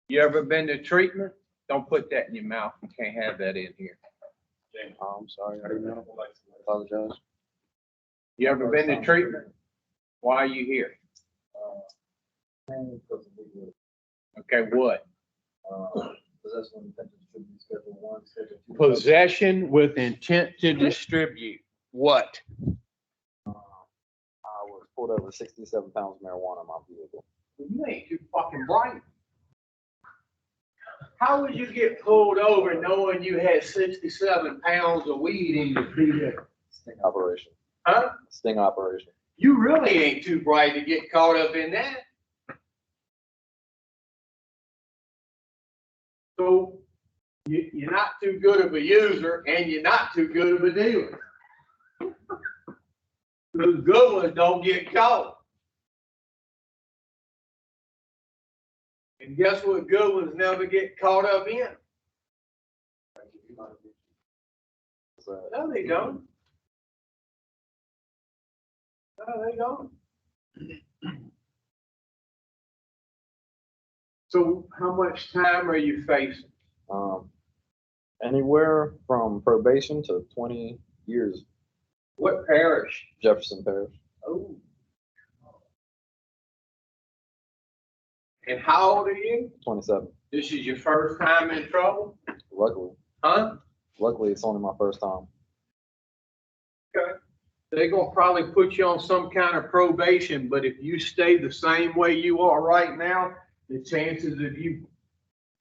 You ever been to treatment? Don't put that in your mouth. You can't have that in here. Oh, I'm sorry, I didn't know. Apologize. You ever been to treatment? Why are you here? Okay, what? Possession with intent to distribute. What? I was pulled over 67 pounds of marijuana in my vehicle. You ain't too fucking bright. How would you get pulled over knowing you had 67 pounds of weed in your vehicle? Sting operation. Huh? Sting operation. You really ain't too bright to get caught up in that. So you're not too good of a user and you're not too good of a dealer. The good ones don't get caught. And guess what good ones never get caught up in? No, they don't. No, they don't. So how much time are you facing? Anywhere from probation to 20 years. What parish? Jefferson Parish. Oh. And how old are you? 27. This is your first time in trouble? Luckily. Huh? Luckily, it's only my first time. Okay. They're gonna probably put you on some kind of probation, but if you stay the same way you are right now, the chances of you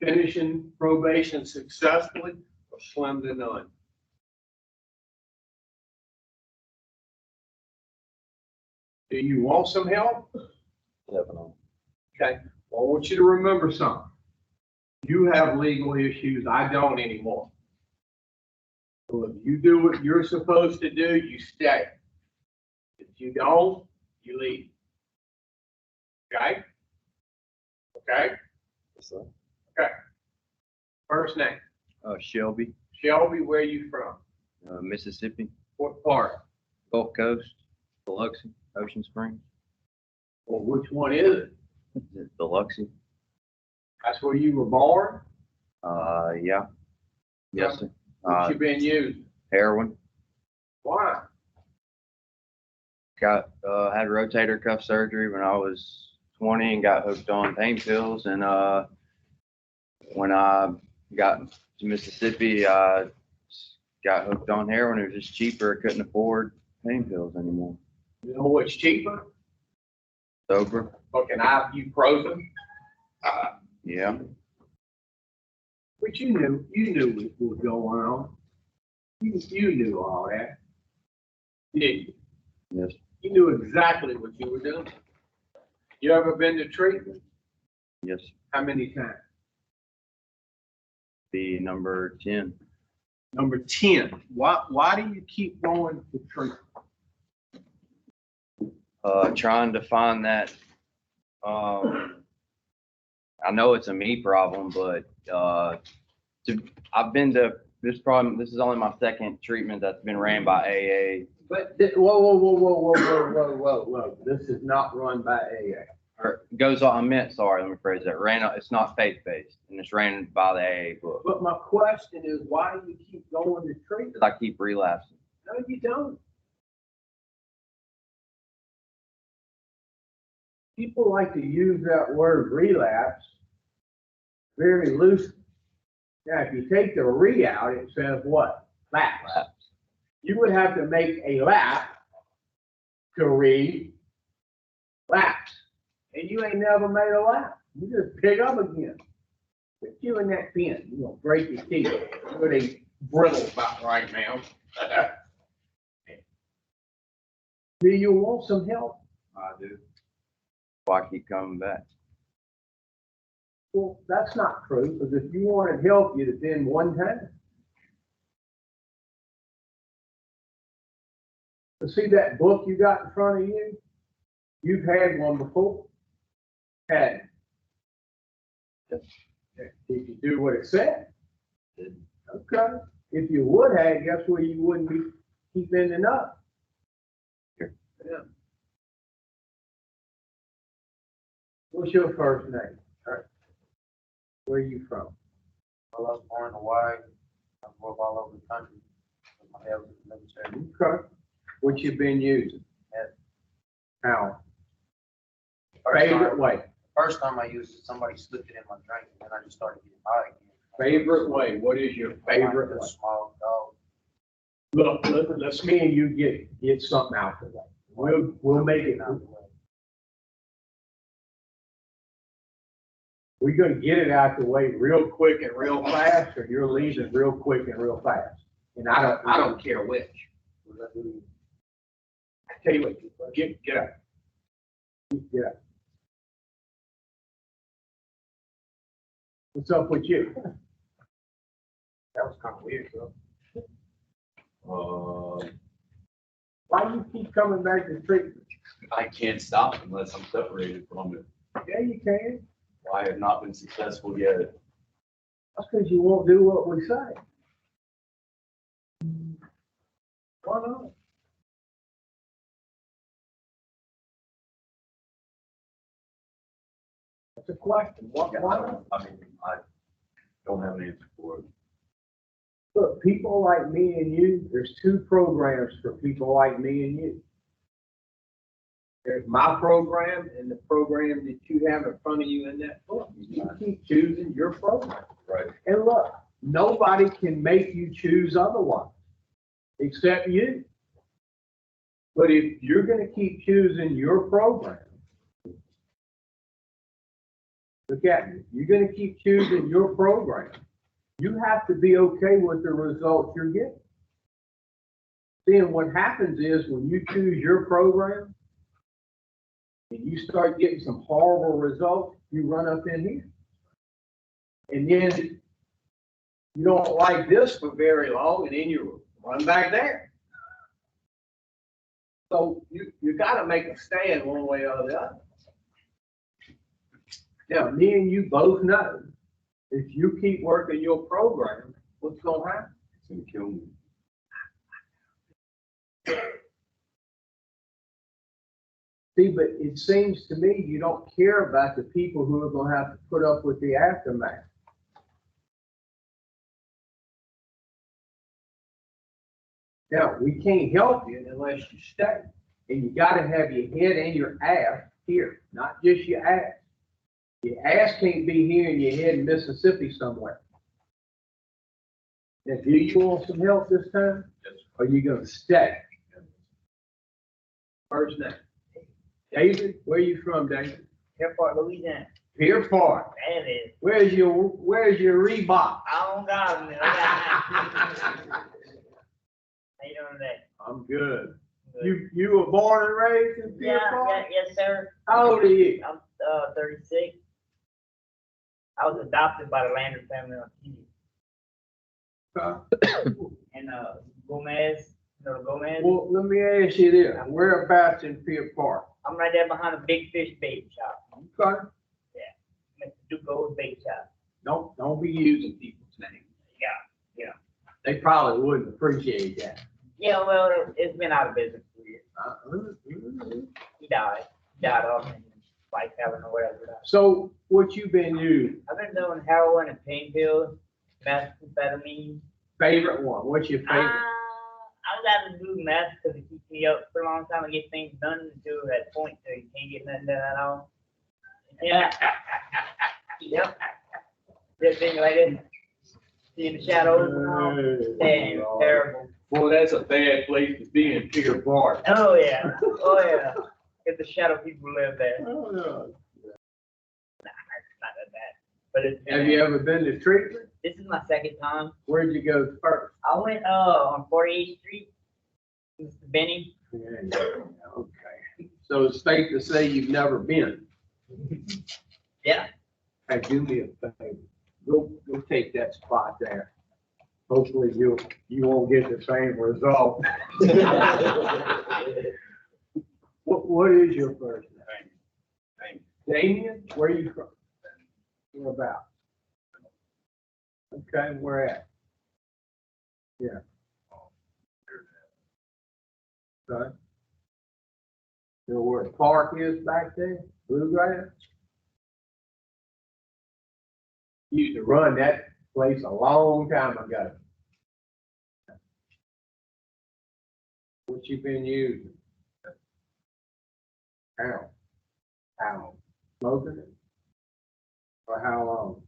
finishing probation successfully are slim to none. Do you want some help? Definitely. Okay. Well, I want you to remember something. You have legal issues. I don't anymore. So if you do what you're supposed to do, you stay. If you don't, you leave. Okay? Okay? Yes, sir. Okay. First name. Shelby, Shelby, where are you from? Mississippi, What part? Gulf Coast, Biloxi, Ocean Springs. Well, which one is it? Is it Biloxi? That's where you were born? Yeah. Yes, sir. What you been using? Heroin. Why? Got had rotator cuff surgery when I was 20 and got hooked on pain pills. And when I got to Mississippi, I got hooked on heroin. It was just cheaper. I couldn't afford pain pills anymore. You know what's cheaper? Sober. Fucking ibuprofen. Yeah. But you knew what was going on. You knew all that. Didn't you? Yes. You knew exactly what you were doing. You ever been to treatment? Yes. How many times? Be number 10. Number 10. Why do you keep going to treatment? Trying to find that. I know it's a me problem, but I've been to this problem. This is only my second treatment that's been ran by AA. But whoa. This is not run by AA. Or goes on. I meant, sorry, let me phrase that. It's not faith based, and it's ran by the AA book. But my question is, why do you keep going to treatment? Because I keep relapsing. No, you don't. People like to use that word relapse very loosely. Now, if you take the re out, it says what? Lapse. You would have to make a lap to relapse. And you ain't never made a lap. You just pick up again. Put you in that pen. You're gonna break your teeth. You're they brittle about right now. Do you want some help? I do. Why I keep coming back? Well, that's not true, because if you wanted help, you'd have been one time. But see that book you got in front of you? You've had one before. Had it. Did you do what it said? Okay. If you would have, guess where you wouldn't be keep ending up? Here. Yeah. What's your first name? Where are you from? Well, I was born in Hawaii. I grew up all over the country. My dad was in the military. Okay. What you been using? How? First Favorite time- way? First time I used it, somebody slipped it in my drink, and then I just started getting high again. Favorite way? What is your favorite Like way? a small dog. Look, let's me and you get something out of the way. We'll make it. Out the way. We're gonna get it out the way real quick and real fast, or you're leaving real quick and real fast. And I don't care which. I tell you what, get up. Get up. What's up with you? That was kind of weird, though. Why do you keep coming back to treatment? I can't stop unless I'm separated from it. Yeah, you can. I have not been successful yet. That's because you won't do what we say. Why not? That's a question. Why not? I mean, I don't have an answer for it. Look, people like me and you, there's two programs for people like me and you. There's my program and the program that you have in front of you in that book. You keep choosing your program. Right. And look, nobody can make you choose otherwise, except you. But if you're gonna keep choosing your program, look at me, you're gonna keep choosing your program, you have to be okay with the results you're getting. Then what happens is when you choose your program and you start getting some horrible results, you run up in here. And then you don't like this for very long, and then you run back there. So you gotta make a stand one way or the other. Now, me and you both know, if you keep working your program, what's gonna happen? It's gonna kill me. See, but it seems to me you don't care about the people who are gonna have to put up with the aftermath. Now, we can't help you unless you stay. And you gotta have your head and your ass here, not just your ass. Your ass can't be here and your head in Mississippi somewhere. Now, do you want some help this time? Or are you gonna stay? First name. David, where you from, David? Airport, Louisiana. Pier Park. That is. Where's your Reebok? I don't got them. How you doing today? I'm good. Good. You were born and raised in Pier Yeah, Park? yes, sir. How old are you? I'm 36. I was adopted by the Lander family on TV. And Gomez, you know Gomez? Well, let me ask you this. Whereabouts in Pier Park? I'm right there behind a big fish bait shop. Okay. Mr. Duco's bait shop. Don't be using people's names. Yeah. They probably wouldn't appreciate that. Yeah, well, it's been out of business for years. He died. He died off and like having nowhere else to die. So what you been using? I've been doing heroin and pain pills, methamphetamine. Favorite one? What's your favorite? I got to do meth because it keeps me up for a long time and get things done until that point so you can't get nothing done at all. Yeah. Yep. That thing like this. See the shadows and all. Damn, Lord. terrible. Boy, that's a bad place to be in Pier Park. Oh yeah. Oh yeah. If the shadow people live there. Oh, no. Not that bad. But it's Have you ever been to treatment? This is my second time. Where'd you go first? I went on 48th Street. Mr. Benny. Yeah, okay. So it's safe to say you've never been. Yeah. Hey, do me a favor. Go take that spot there. Hopefully you won't get the same result. What is your first name? Damien? Where are you from? Where about? Okay, where at? Yeah. Okay. You know where the park is back there? Bluegrass? Used to run that place a long time ago. What you been using? How? How? Smoking it? For how long?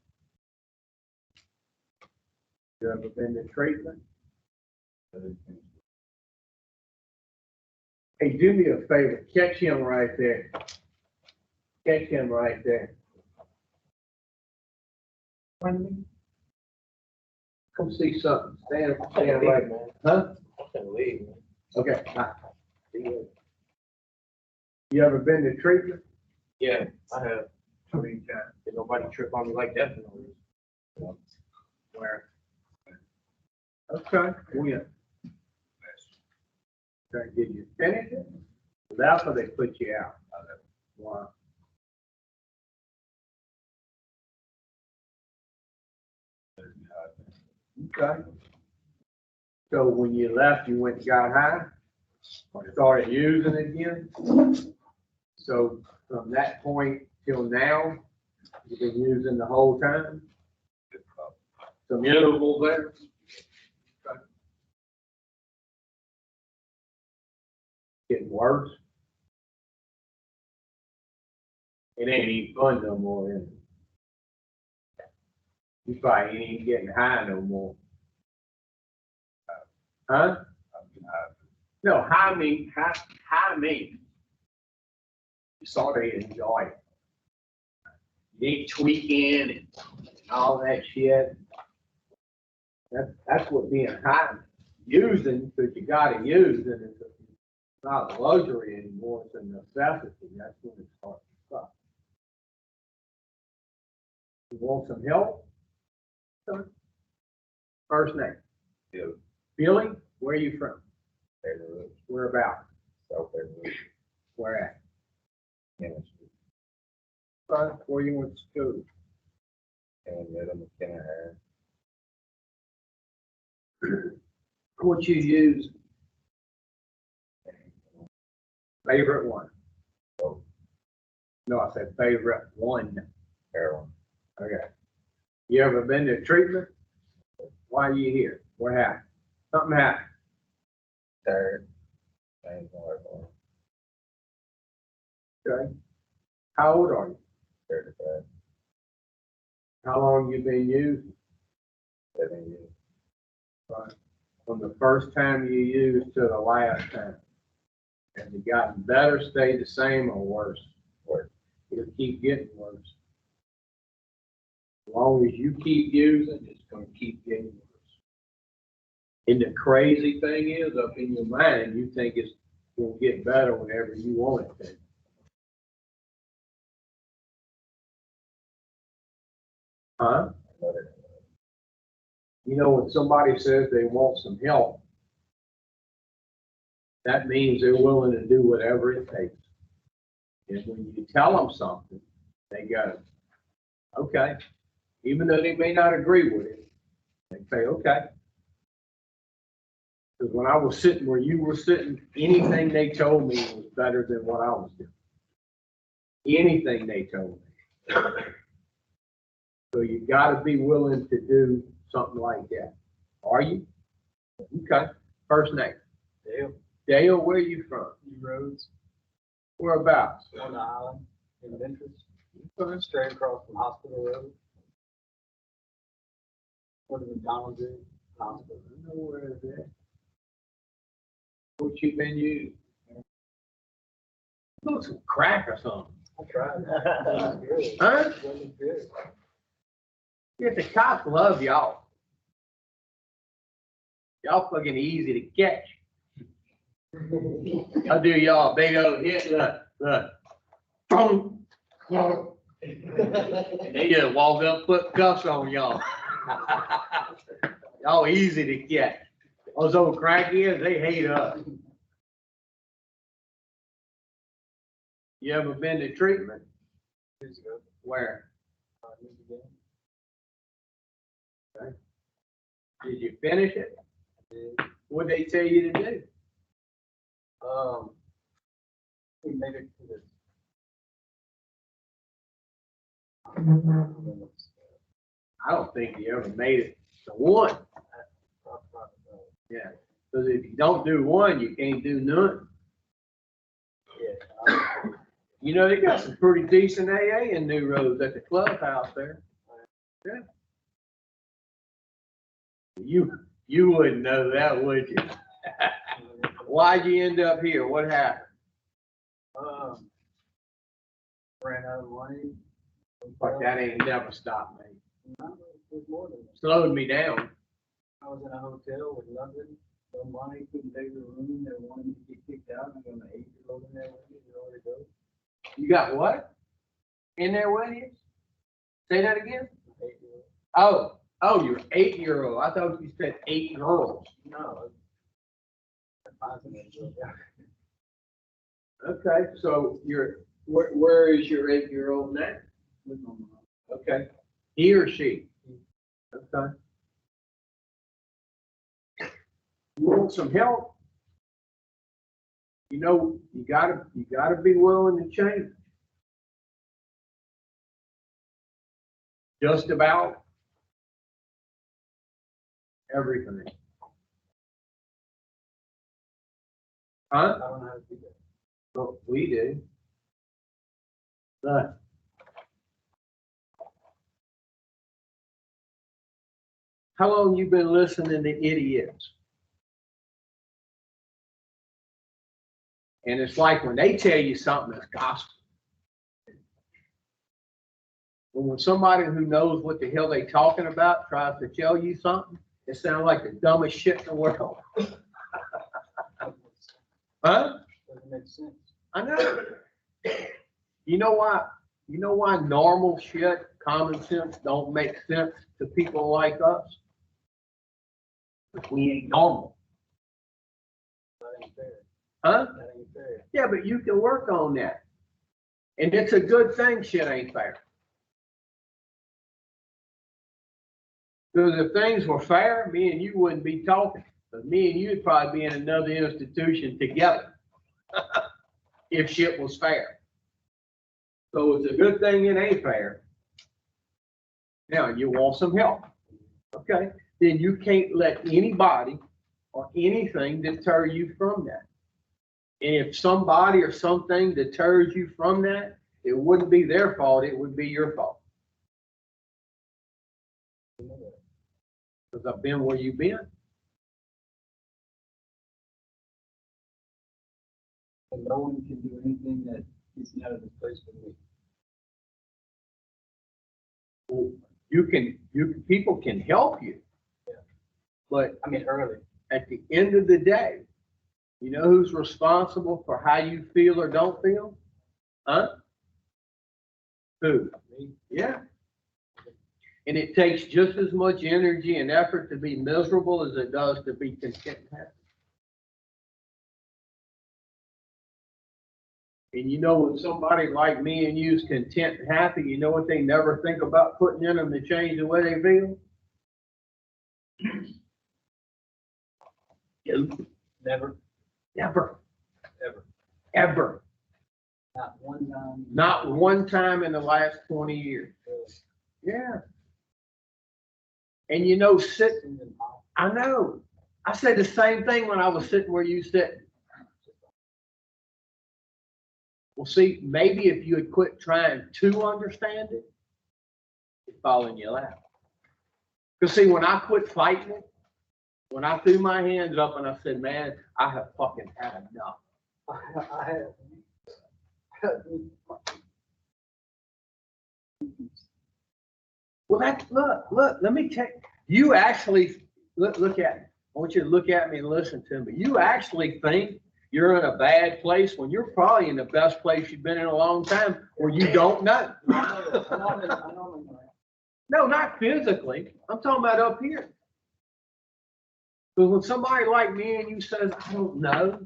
You ever been to treatment? Hey, do me a favor, catch him right there. Catch him right there. Come see something. Stand right, man. Huh? Okay. Bye. See you. You ever been to treatment? Yeah, I have. How many times? Did nobody trip on me like that for no reason? Where? Okay, when? Did you finish it? That's why they put you out. Wow. Okay. So when you left, you went and got high? Or started using again? So from that point till now, you've been using the whole time? Some interval there? Okay. Getting worse? It ain't even fun no more, is it? You probably ain't even getting high no more. Huh? No, high mean, high mean. You sort of enjoy it. You ain't tweaking and all that shit. That's what being high, using, because you gotta use, and it's not a luxury anymore, it's a necessity. That's when it starts to suck. You want some help? Son? First name? Billy. Billy, where are you from? Whereabouts? Where at? Son, where you went to school? What you use? Favorite one? No, I said favorite one. Heroin. Okay. You ever been to treatment? Why are you here? What happened? Something happened. Third. I ain't gonna work on Okay. How old are you? 35, How long you been using? 7 years. Right. From the first time you used to the last time? Has it gotten better, stayed the same, or worse? Worse. It'll keep getting worse. As long as you keep using, it's gonna keep getting worse. And the crazy thing is, up in your mind, you think it's gonna get better whenever you want it to. Huh? You know, when somebody says they want some help, that means they're willing to do whatever it takes. And when you tell them something, they go, okay, even though they may not agree with it, they say, okay. Because when I was sitting where you were sitting, anything they told me was better than what I was doing. Anything they told me. So you gotta be willing to do something like that. Are you? Okay. First name. Dale, Dale, where are you from? Roads, Whereabouts? on the island, in Ventress, straight across from Hospital Road. What the McDonald's is, hospital. I know where it is. What you been using? Look, some crack or something. I tried. It was good. Huh? It was good. Yeah, the cops love y'all. Y'all fucking easy to catch. I'll do y'all a big old hit, look. Boom. And they just walk up, put cuffs on y'all. Y'all easy to catch. Those old crackheads, they hate us. You ever been to treatment? Years ago, Where? Michigan. Did you finish it? did. What'd they tell you to do? We made it to this. I don't think he ever made it to one. Yeah, because if you don't do one, you can't do none. Yeah. You know, they got some pretty decent AA in New Roads at the clubhouse there. Yeah. You wouldn't know that, would you? Why'd you end up here? What happened? Ran out of money. Like that ain't never stopped me. No, it was more than that. Slowed me down. I was in a hotel with nothing, no money, couldn't take the room, they wanted me to get kicked out, and I got an 8-year-old in there with me, you know where to go. You got what? In there with you? Say that again? 8-year-old. Oh, you're 8-year-old. I thought you said 8 girls. No. I find some 8-year-old. Okay, so where is your 8-year-old now? With my mom. Okay, he or she? Okay. You want some help? You know, you gotta be willing to change. Just about everything. Huh? I don't know how to do that. Well, we do. But how long you been listening to idiots? And it's like when they tell you something that's gospel. But when somebody who knows what the hell they talking about tries to tell you something, it sounds like the dumbest shit in the world. Huh? Doesn't make sense. I know. You know why? You know why normal shit, common sense don't make sense to people like us? We ain't normal. That ain't fair. Huh? That ain't fair. Yeah, but you can work on that. And it's a good thing shit ain't fair. Because if things were fair, me and you wouldn't be talking. But me and you would probably be in another institution together. If shit was fair. So it's a good thing it ain't fair. Now, you want some help. Okay, then you can't let anybody or anything deter you from that. And if somebody or something deters you from that, it wouldn't be their fault, it would be your fault. Because I've been where you've been. And no one can do anything that is out of this place for me. People can help you. Yeah. But I mean, early. at the end of the day, you know who's responsible for how you feel or don't feel? Huh? Who? Me. Yeah. And it takes just as much energy and effort to be miserable as it does to be content and happy. And you know, when somebody like me and you is content and happy, you know what they never think about putting in them to change the way they feel? You. Never, Never. ever. Ever. Not one time. Not one time in the last 20 years. Yeah. And you know, I know. I said the same thing when I was sitting where you sit. Well, see, maybe if you had quit trying to understand it, it'd fall in your lap. Because see, when I quit fighting it, when I threw my hands up and I said, man, I have fucking had enough. I have. Well, look, let me tell you, you actually, look at me. I want you to look at me and listen to me. You actually think you're in a bad place when you're probably in the best place you've been in a long time, or you don't know. No, not physically. I'm talking about up here. But when somebody like me and you says, I don't know,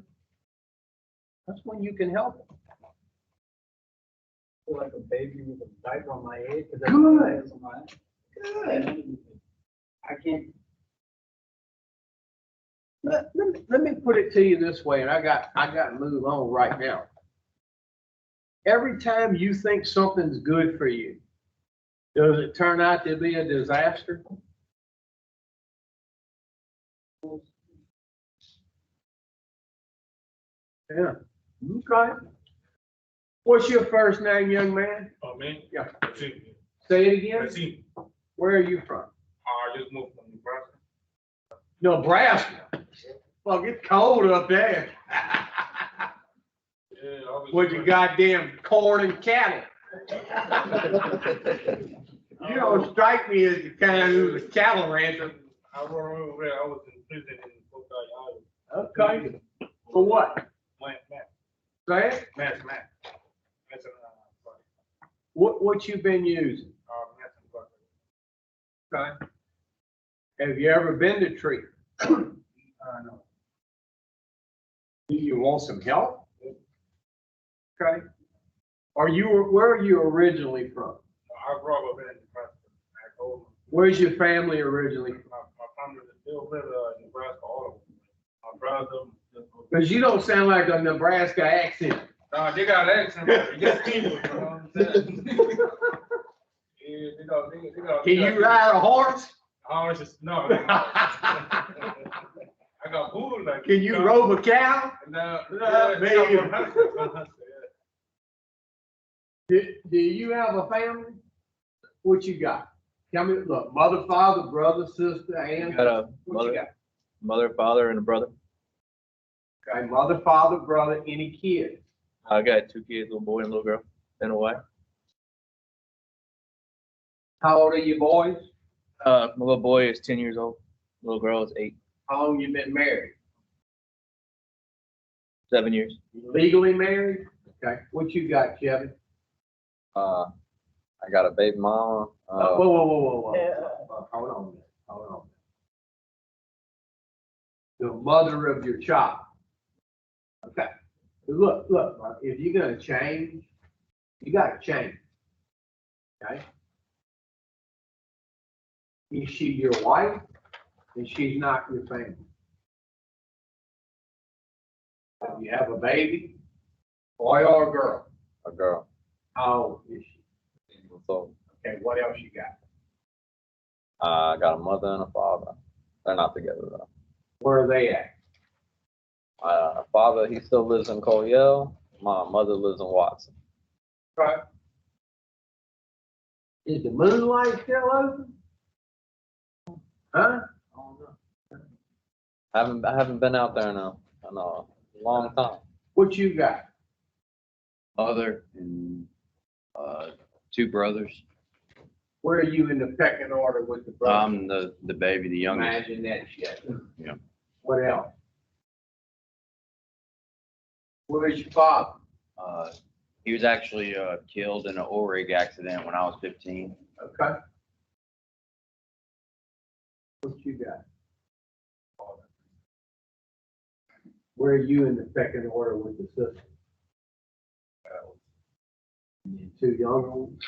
that's when you can help them. I feel like a baby with a diaper on my head. Good. Good. I can't. Let me put it to you this way, and I got to move on right now. Every time you think something's good for you, Does it turn out to be a disaster? Yeah, okay. What's your first name, young man? Oh, man? Yeah. Racine. Say it again. Racine. Where are you from? I just moved from Nebraska. Nebraska. Well, it's cold up there. Yeah, I was. With your goddamn corn and cattle. You don't strike me as the kind who's a cattle rancher. I remember where I was in prison in Fort Iowa. Okay. For what? Math. Say it? That's sorry. What you been using? Math and Okay. Have you ever been to tree? no. Do you want some help? Okay. Where are you originally from? I grew up in Nebraska. I told them, Where's your family originally from? my family is still live in Nebraska, all of them. My brother. Because you don't sound like a Nebraska accent. They got accent, but they just people, you know what I'm saying? Yeah, they got. Can you ride a horse? Oh, it's just, no. I got food like. Can you rope a cow? No, Maybe. yeah. Do you have a family? What you got? Tell me, look, mother, father, brother, sister, aunt. Got a What you got? mother, father, and a brother. Okay, mother, father, brother, any kids? I got 2 kids, little boy and little girl, and a wife. How old are you boys? My little boy is 10 years old. Little girl is 8, How long you been married? 7 years. Legally married? Okay, what you got, Chevy? I got a baby mama. Whoa. Yeah. Hold on a minute, hold on. The mother of your child. Okay, look, if you're gonna change, you gotta change. Okay? Is she your wife? And she's not your family? You have a baby, boy or girl? A girl. How old is she? So Okay, what else you got? I got a mother and a father. They're not together though. Where are they at? My father, he still lives in Collier. My mother lives in Watson. Right. Is the moonlight still open? Huh? I haven't been out there in a long time. What you got? Mother and, 2 brothers. Where are you in the pecking order with the brothers? I'm the baby, the youngest. Imagine that shit. Yeah. What else? Where's your father? He was actually, killed in an oil rig accident when I was 15. Okay. What you got? Where are you in the pecking order with the sister? And 2 younger ones.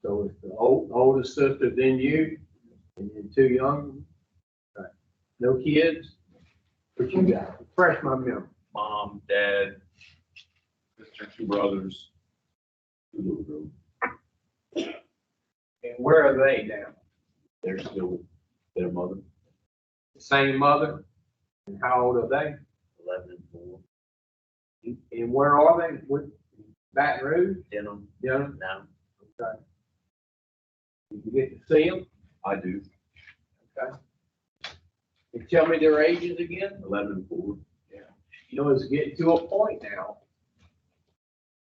So it's the older sister than you, and then 2 younger ones. Okay. No kids? What you got? Refresh my memory. Mom, dad, sister, 2 brothers, 2 little girls. And where are they now? They're still their mother, The same mother? And how old are they? 11 and 4. And where are they? What, Baton Rouge? Denham Yeah. now. Okay. Did you get to see them? I do. Okay. And tell me their ages again? 11 and 4. You know, it's getting to a point now.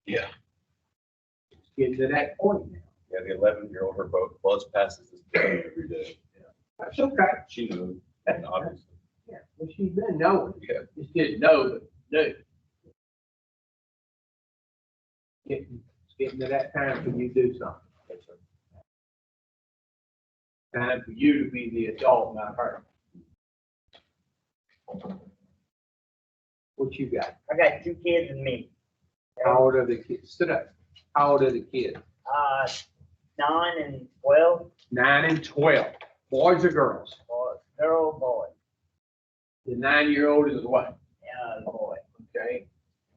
Yeah. It's getting to that point now. Yeah, the 11-year-old, her bus passes this building every day. That's okay. She knows, and obviously. Yeah, well, she's been knowing. Yeah. Just didn't know, but knew. It's getting to that time when you do something. Time for you to be the adult, not her. What you got? I got 2 kids and me. How old are the kids? Sit up. How old are the kids? 9 and 12, 9 and 12. Boys or girls? girl, boy, The 9-year-old is what? boy. Okay.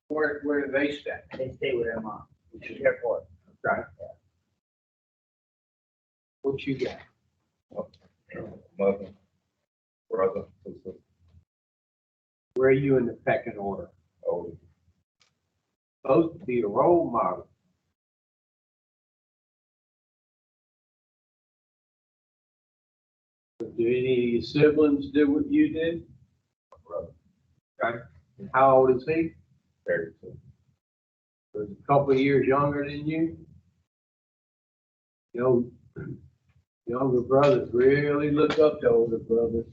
Where do they stay? They stay with their mom. She's here for it. Okay. What you got? Mother, brother, sister, Where are you in the pecking order? older. Supposed to be a role model. Do any of your siblings do what you did? Brother, Okay. And how old is he? 32. Was a couple of years younger than you? You know, younger brothers really look up to older brothers.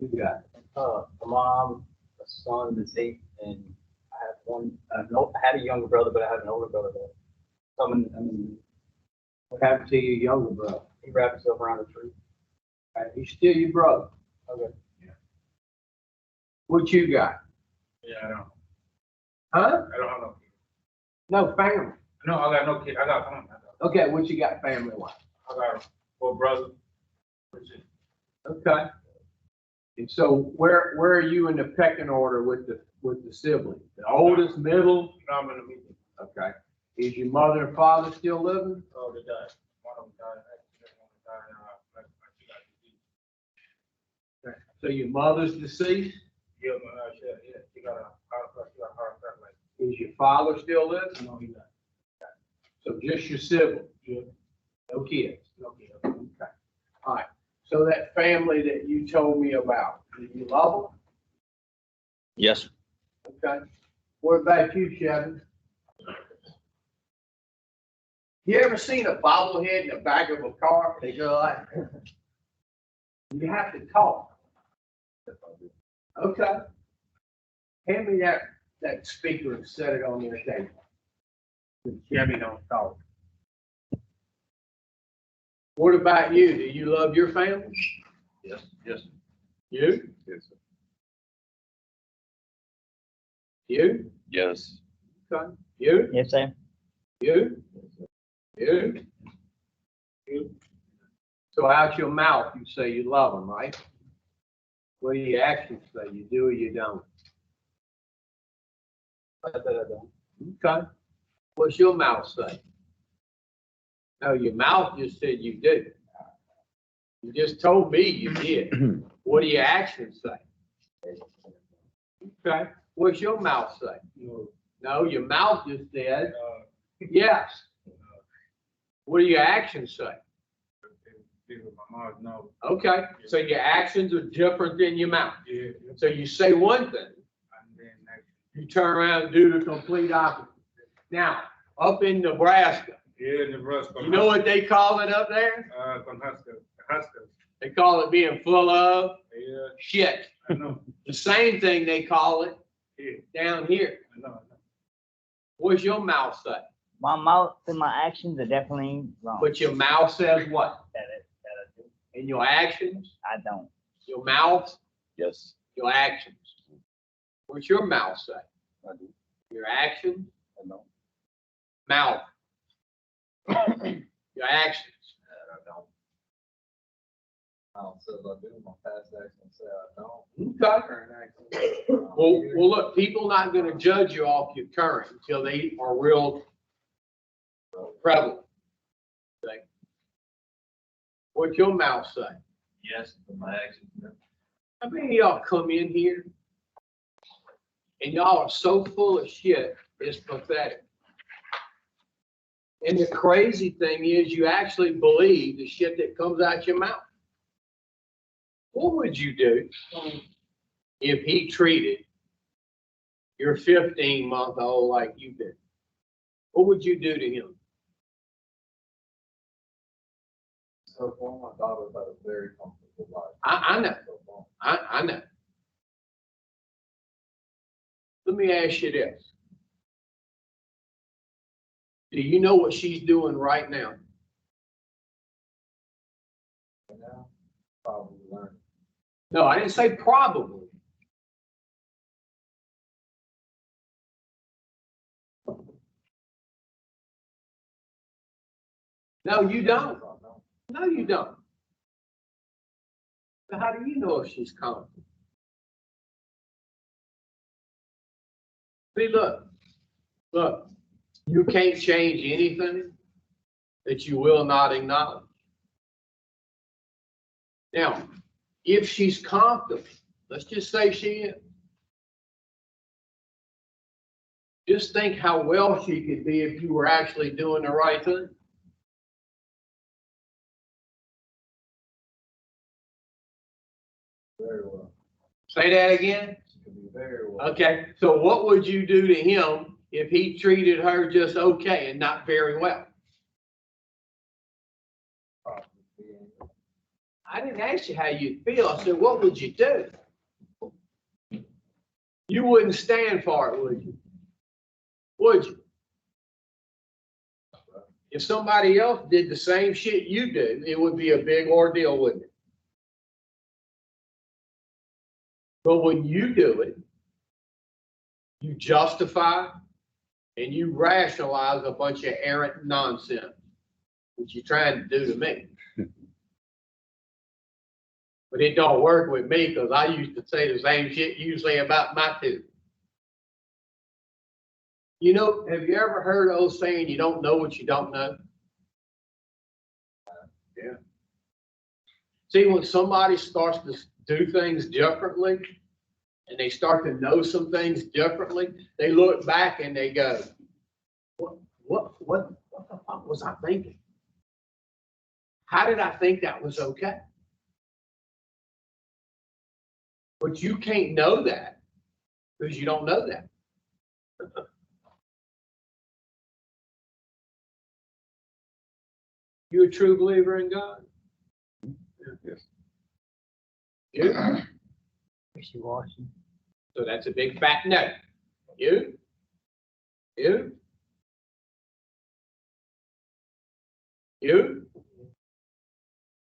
You got it. A mom, a son that's 8, and I have one, I had a younger brother, but I have an older brother. What happened to your younger brother? He wrapped himself around a tree. He's still your brother. Okay. What you got? Yeah, I don't. Huh? I don't have no kid. No family. No, I got no kid. I got one. Okay, what you got family wise? I got 4 brothers. Okay. And so where are you in the pecking order with the siblings? The oldest, middle? No, I'm in the meeting. Okay. Is your mother and father still living? Oh, they died. One of them died. Actually, one died. So your mother's deceased? Yeah, man, yeah. She got a heart attack. Like, Is your father still living? no, he died. So just your siblings? Yeah. No kids? No kid. Okay. All right. So that family that you told me about, do you love them? Yes. Okay. What about you, Chevy? You ever seen a bobblehead in the back of a car? They go like, you have to talk. Okay. Hand me that speaker and set it on your table. Chevy don't talk. What about you? Do you love your family? Yes, yes, You? yes, sir. You? Yes. Okay. You? Yes, sir. You? You? You? So out your mouth, you say you love them, right? What do your actions say? You do or you don't? I said I don't. Okay. What's your mouth say? No, your mouth just said you do. You just told me you did. What do your actions say? Okay. What's your mouth say? No, your mouth just said yes. What do your actions say? My mom, no. Okay, so your actions are different than your mouth. Yeah. So you say one thing, And then actually, you turn around and do the complete opposite. Now, up in Nebraska, yeah, Nebraska. you know what they call it up there? From Husker. They call it being full of Yeah, shit. I know. The same thing they call it Yeah, down here. I know. What's your mouth say? My mouth and my actions are definitely wrong. But your mouth says what? That I do. And your actions? I don't. Your mouth, Yes. your actions. What's your mouth say? I do. Your actions, I know. mouth. Your actions. I don't say I do, my past actions say I don't. Okay. Current actions. Well, look, people not gonna judge you off your current until they are real prevalent. Okay. What's your mouth say? Yes, but my actions. How many of y'all come in here and y'all are so full of shit, it's pathetic. And the crazy thing is you actually believe the shit that comes out your mouth. What would you do if he treated your 15-month-old like you did? What would you do to him? So far, my daughter's had a very comfortable life. I know. So far. I know. Let me ask you this. Do you know what she's doing right now? And now, probably learning. No, I didn't say probably. No, you don't. No, you don't. So how do you know if she's confident? See, look, You can't change anything that you will not acknowledge. Now, if she's comfortable, let's just say she is. Just think how well she could be if you were actually doing the right thing. Very well. Say that again? Could be very well. Okay, so what would you do to him if he treated her just okay and not very well? I didn't ask you how you'd feel. I said, what would you do? You wouldn't stand for it, would you? Would you? If somebody else did the same shit you do, it would be a big ordeal, wouldn't it? But when you do it, you justify and you rationalize a bunch of errant nonsense, which you're trying to do to me. But it don't work with me because I used to say the same shit you say about my two. You know, have you ever heard those saying you don't know what you don't know? Yeah. See, when somebody starts to do things differently and they start to know some things differently, they look back and they go, what the fuck was I thinking? How did I think that was okay? But you can't know that because you don't know that. You a true believer in God? Yes. You? Wishy-washy. So that's a big fat no. You? You? You?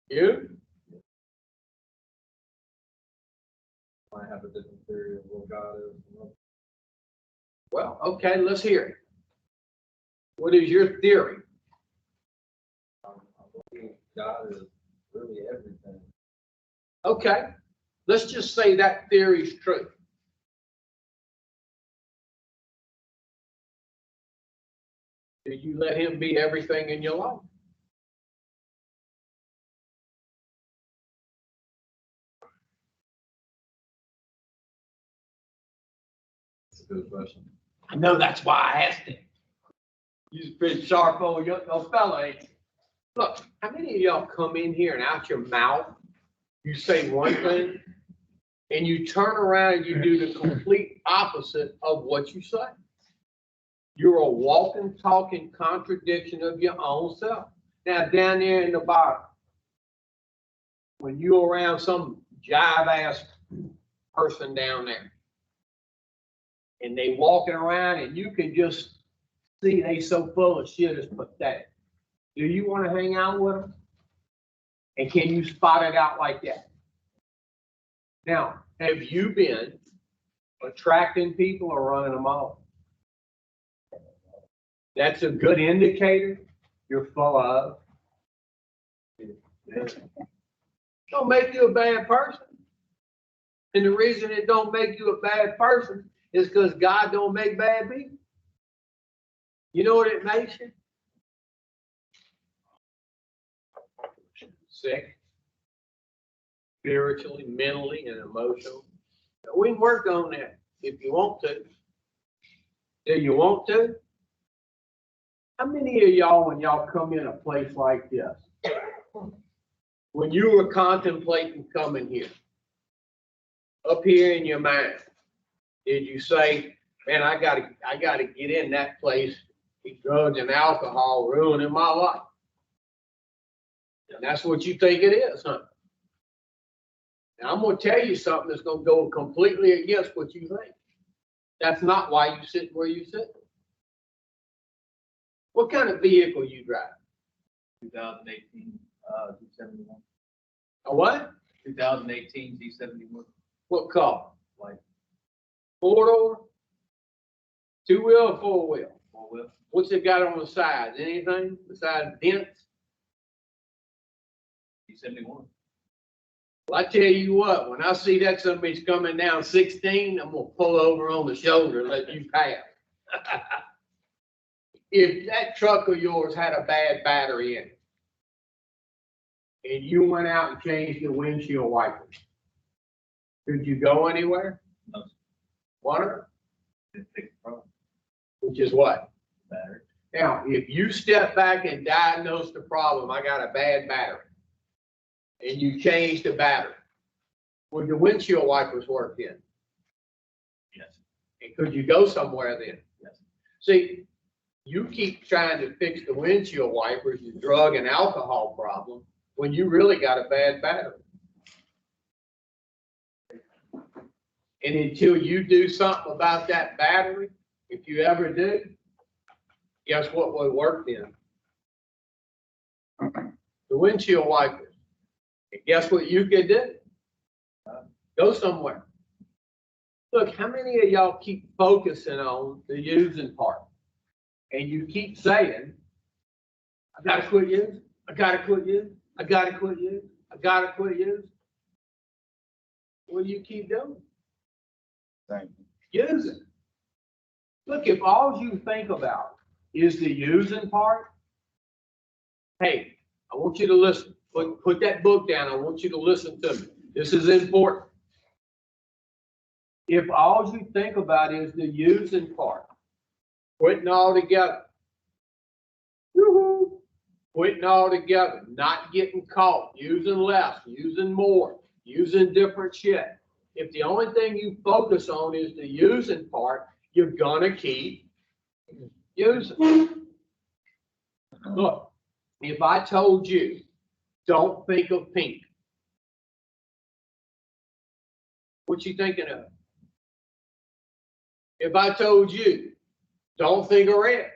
You? I have a different theory of what God is. Well, okay, let's hear it. What is your theory? I believe God is really everything. Okay, let's just say that theory is true. Do you let him be everything in your life? It's a good question. I know that's why I asked it. You're pretty sharp old young fella, ain't you? Look, how many of y'all come in here and out your mouth, you say one thing, and you turn around and you do the complete opposite of what you say? You're a walking, talking contradiction of your own self. Now, down there in the bottom, when you're around some jive-ass person down there, and they walking around and you can just see they so full of shit, it's pathetic. Do you want to hang out with them? And can you spot it out like that? Now, have you been attracting people or running them off? That's a good indicator you're full of. Don't make you a bad person. And the reason it don't make you a bad person is because God don't make bad people. You know what it makes you? Sick. Spiritually, mentally, and emotionally. We can work on that if you want to. Do you want to? How many of y'all, when y'all come in a place like this, when you were contemplating coming here, up here in your mind, did you say, man, I gotta get in that place, drugs and alcohol ruining my life? And that's what you think it is, huh? Now I'm gonna tell you something that's gonna go completely against what you think. That's not why you sit where you sit. What kind of vehicle you drive? 2018, Z71. A what? 2018 Z71. What car? Like 4-door? 2-wheel or 4-wheel? 4-wheel. What's it got on the sides? Anything besides dents? Z71. Well, I tell you what, when I see that somebody's coming down 16, I'm gonna pull over on the shoulder and let you pass. if that truck of yours had a bad battery in it, and you went out and changed the windshield wipers, could you go anywhere? No. Why not? Which is what? Battery. Now, if you step back and diagnose the problem, I got a bad battery, and you change the battery, would the windshield wipers work then? Yes. And could you go somewhere then? Yes. See, you keep trying to fix the windshield wipers, the drug and alcohol problem, when you really got a bad battery. And until you do something about that battery, if you ever do, guess what will work then? The windshield wipers. And guess what you could do? Go somewhere. Look, how many of y'all keep focusing on the using part? And you keep saying, I gotta quit using, I gotta quit using, I gotta quit using, I gotta quit using. What do you keep doing? Thank you. Using. Look, if all you think about is the using part, hey, I want you to listen. Put that book down. I want you to listen to me. This is important. If all you think about is the using part, quitting all together, woo-hoo, quitting all together, not getting caught, using less, using more, using different shit. If the only thing you focus on is the using part, you're gonna keep using. Look, if I told you, don't think of pink, what you thinking of? If I told you, don't think of red.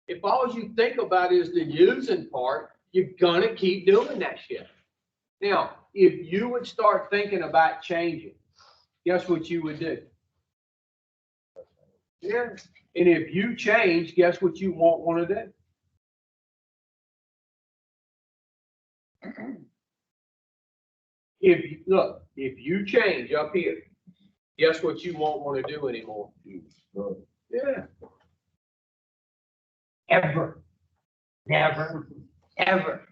If all you think about is the using part, you're gonna keep doing that shit. Now, if you would start thinking about changing, guess what you would do? Yeah. And if you change, guess what you won't want to do? If you change up here, guess what you won't want to do anymore? Yeah. Ever. Never. Ever.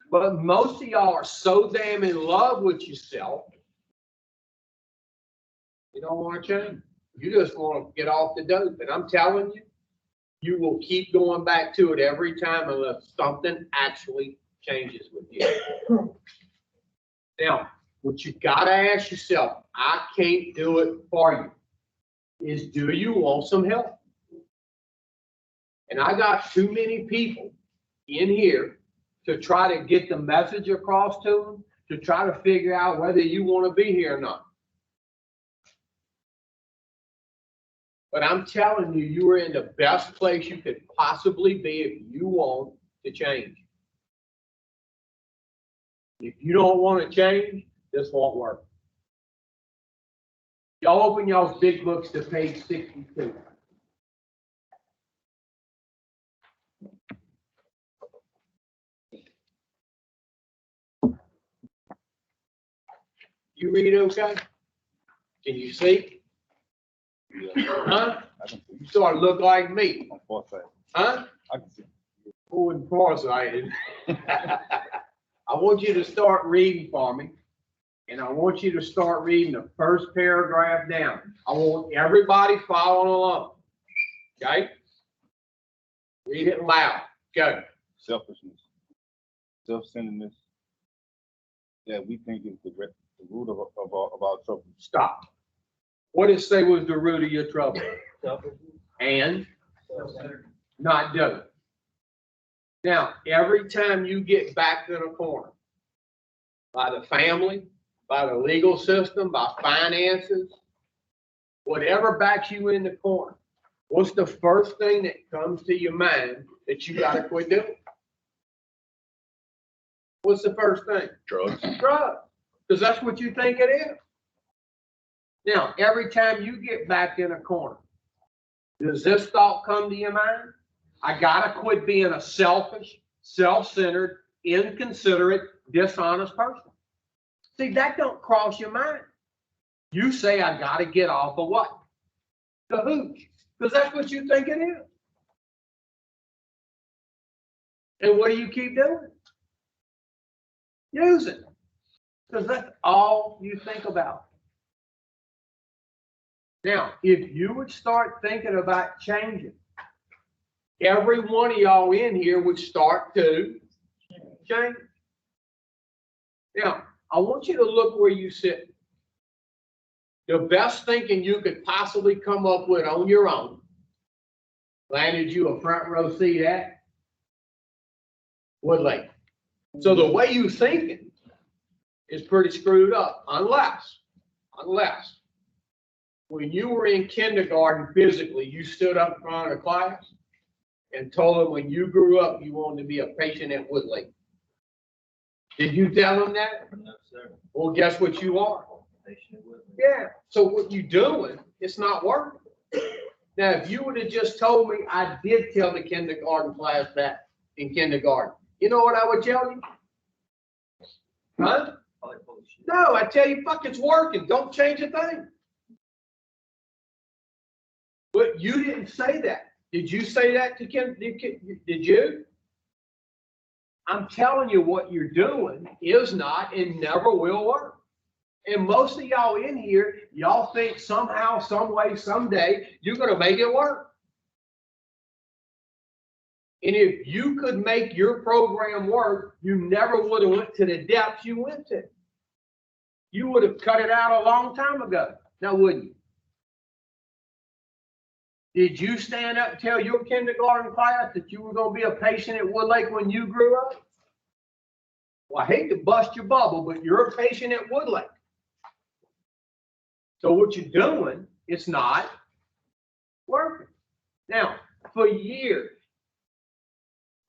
But most of y'all are so damn in love with yourself, you don't want to change. You just want to get off the dope. And I'm telling you, you will keep going back to it every time unless something actually changes with you. Now, what you gotta ask yourself, I can't do it for you, is do you want some help? And I got too many people in here to try to get the message across to them, to try to figure out whether you want to be here or not. But I'm telling you, you are in the best place you could possibly be if you want to change. If you don't want to change, this won't work. Y'all open y'all's big books to page 62. You read okay? Can you see? Huh? You sort of look like me. Huh? I can see. Who and farsighted. I want you to start reading for me. And I want you to start reading the first paragraph down. I want everybody following along. Okay? Read it loud. Go. Selfishness, self-centeredness, that we think is the root of our trouble. Stop. What did it say was the root of your trouble? And not do it. Now, every time you get backed in a corner by the family, by the legal system, by finances, whatever backs you in the corner, what's the first thing that comes to your mind that you got to quit doing? What's the first thing? Drugs. Drugs. Because that's what you think it is. Now, every time you get backed in a corner, does this thought come to your mind? I gotta quit being a selfish, self-centered, inconsiderate, dishonest person. See, that don't cross your mind. You say, I gotta get off of what? The hooch, because that's what you think it is. And what do you keep doing? Use it. Because that's all you think about. Now, if you would start thinking about changing, every one of y'all in here would start to change. Now, I want you to look where you sit. The best thinking you could possibly come up with on your own landed you a front row seat at Woodlake. So the way you thinking is pretty screwed up, unless when you were in kindergarten physically, you stood up in front of the class and told them when you grew up, you wanted to be a patient at Woodlake. Did you tell them that? No, sir. Well, guess what you are? Patient at Woodlake. Yeah. So what you doing, it's not working. Now, if you would have just told me, I did tell the kindergarten class that in kindergarten, you know what I would tell you? Huh? Probably full of shit. No, I tell you, fuck, it's working. Don't change a thing. But you didn't say that. Did you say that to Kim? Did you? I'm telling you, what you're doing is not and never will work. And most of y'all in here, y'all think somehow, some way, someday, you're going to make it work. And if you could make your program work, you never would have went to the depths you went to. You would have cut it out a long time ago. Now, wouldn't you? Did you stand up and tell your kindergarten class that you were going to be a patient at Woodlake when you grew up? Well, I hate to bust your bubble, but you're a patient at Woodlake. So what you're doing, it's not working. Now, for years,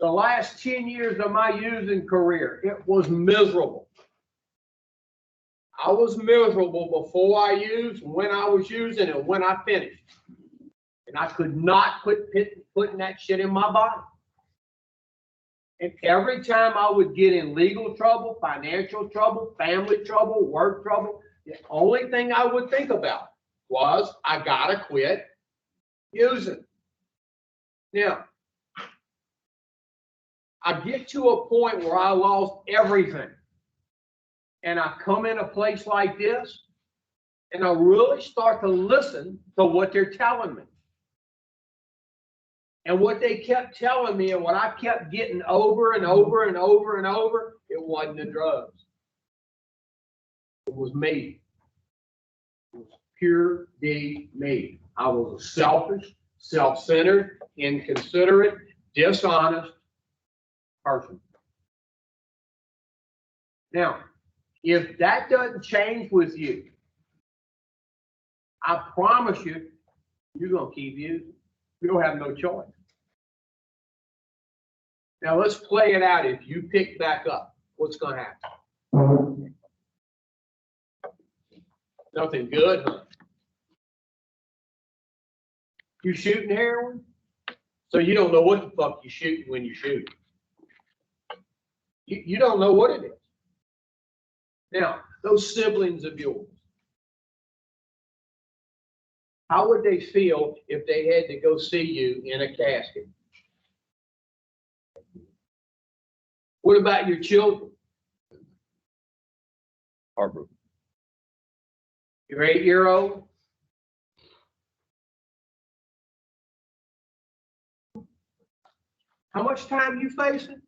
the last 10 years of my using career, it was miserable. I was miserable before I used, when I was using, and when I finished. And I could not quit putting that shit in my body. And every time I would get in legal trouble, financial trouble, family trouble, work trouble, the only thing I would think about was I gotta quit using. Now, I get to a point where I lost everything. And I come in a place like this, and I really start to listen to what they're telling me. And what they kept telling me and what I kept getting over and over and over and over, it wasn't the drugs. It was me. It was pure D me. I was a selfish, self-centered, inconsiderate, dishonest person. Now, if that doesn't change with you, I promise you, you're going to keep using. You'll have no choice. Now let's play it out. If you pick back up, what's going to happen? Nothing good, huh? You shooting heroin? So you don't know what the fuck you shooting when you shoot. You don't know what it is. Now, those siblings of yours, how would they feel if they had to go see you in a casket? What about your children? Heartbroken. Your 8-year-old? How much time you facing?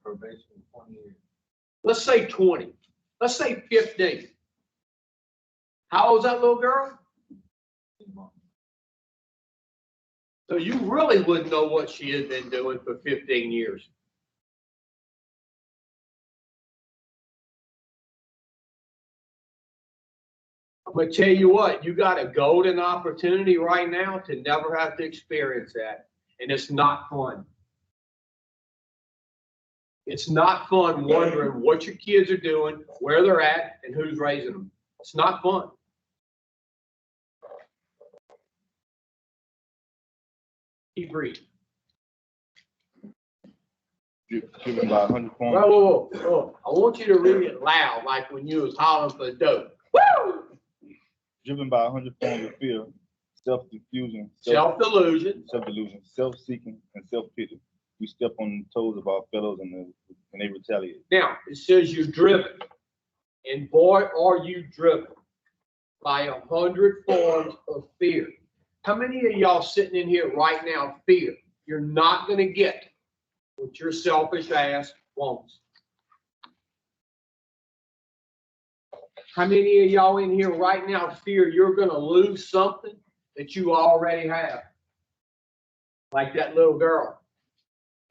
Probation, 20 years. Let's say 20. Let's say 15. How old's that little girl? 2 months. So you really wouldn't know what she had been doing for 15 years. I'm going to tell you what, you got a golden opportunity right now to never have to experience that. And it's not fun. It's not fun wondering what your kids are doing, where they're at, and who's raising them. It's not fun. Keep reading. Driven by 100 points. Whoa. I want you to read it loud, like when you was hollering for the dope. Woo! Driven by 100 pounds of fear, self-diffusion, self-delusion, self-delusion, self-seeking, and self-pity. We step on the toes of our fellows and they retaliate. Now, it says you're driven, and boy, are you driven by 100 forms of fear. How many of y'all sitting in here right now fear you're not going to get what your selfish ass wants? How many of y'all in here right now fear you're going to lose something that you already have? Like that little girl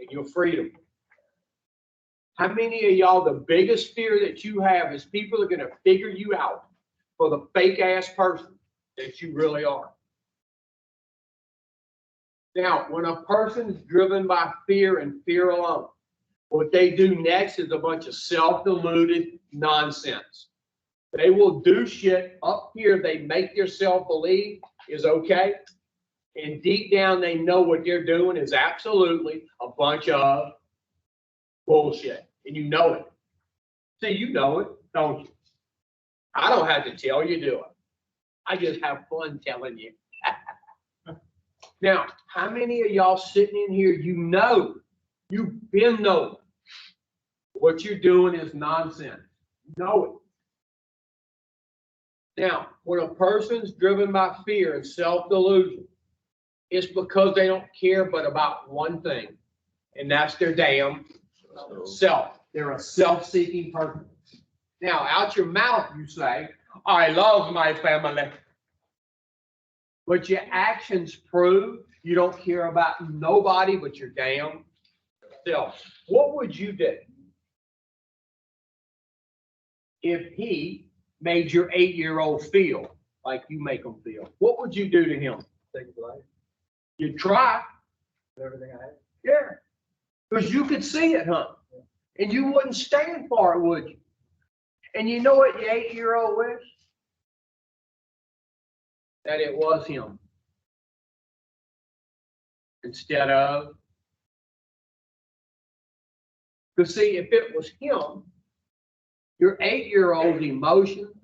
and your freedom. How many of y'all, the biggest fear that you have is people are going to figure you out for the fake ass person that you really are? Now, when a person is driven by fear and fear alone, what they do next is a bunch of self-deluded nonsense. They will do shit up here they make themselves believe is okay. And deep down, they know what they're doing is absolutely a bunch of bullshit. And you know it. See, you know it, don't you? I don't have to tell you, do it. I just have fun telling you. Now, how many of y'all sitting in here, you've been knowing what you're doing is nonsense? You know it. Now, when a person's driven by fear and self-delusion, it's because they don't care but about one thing, and that's their damn self. They're a self-seeking person. Now, out your mouth, you say, I love my family. But your actions prove you don't care about nobody but your damn self. What would you do if he made your 8-year-old feel like you make him feel? What would you do to him? Take his life, You'd try. everything I have. Yeah. Because you could see it, huh? And you wouldn't stand for it, would you? And you know what your 8-year-old wish? That it was him. Instead of. Because see, if it was him, your 8-year-old's emotions,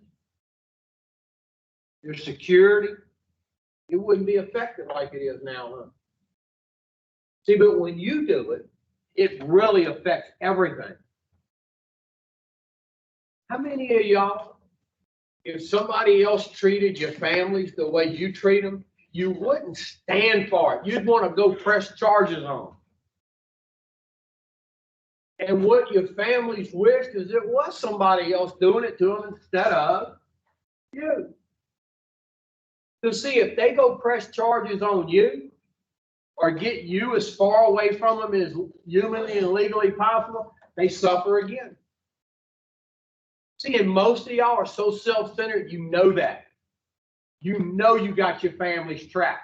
your security, it wouldn't be affected like it is now, huh? See, but when you do it, it really affects everything. How many of y'all, if somebody else treated your families the way you treat them, you wouldn't stand for it. You'd want to go press charges on them. And what your families wished is it was somebody else doing it to them instead of you. To see if they go press charges on you or get you as far away from them as humanly and legally possible, they suffer again. See, and most of y'all are so self-centered, you know that. You know you got your families trapped.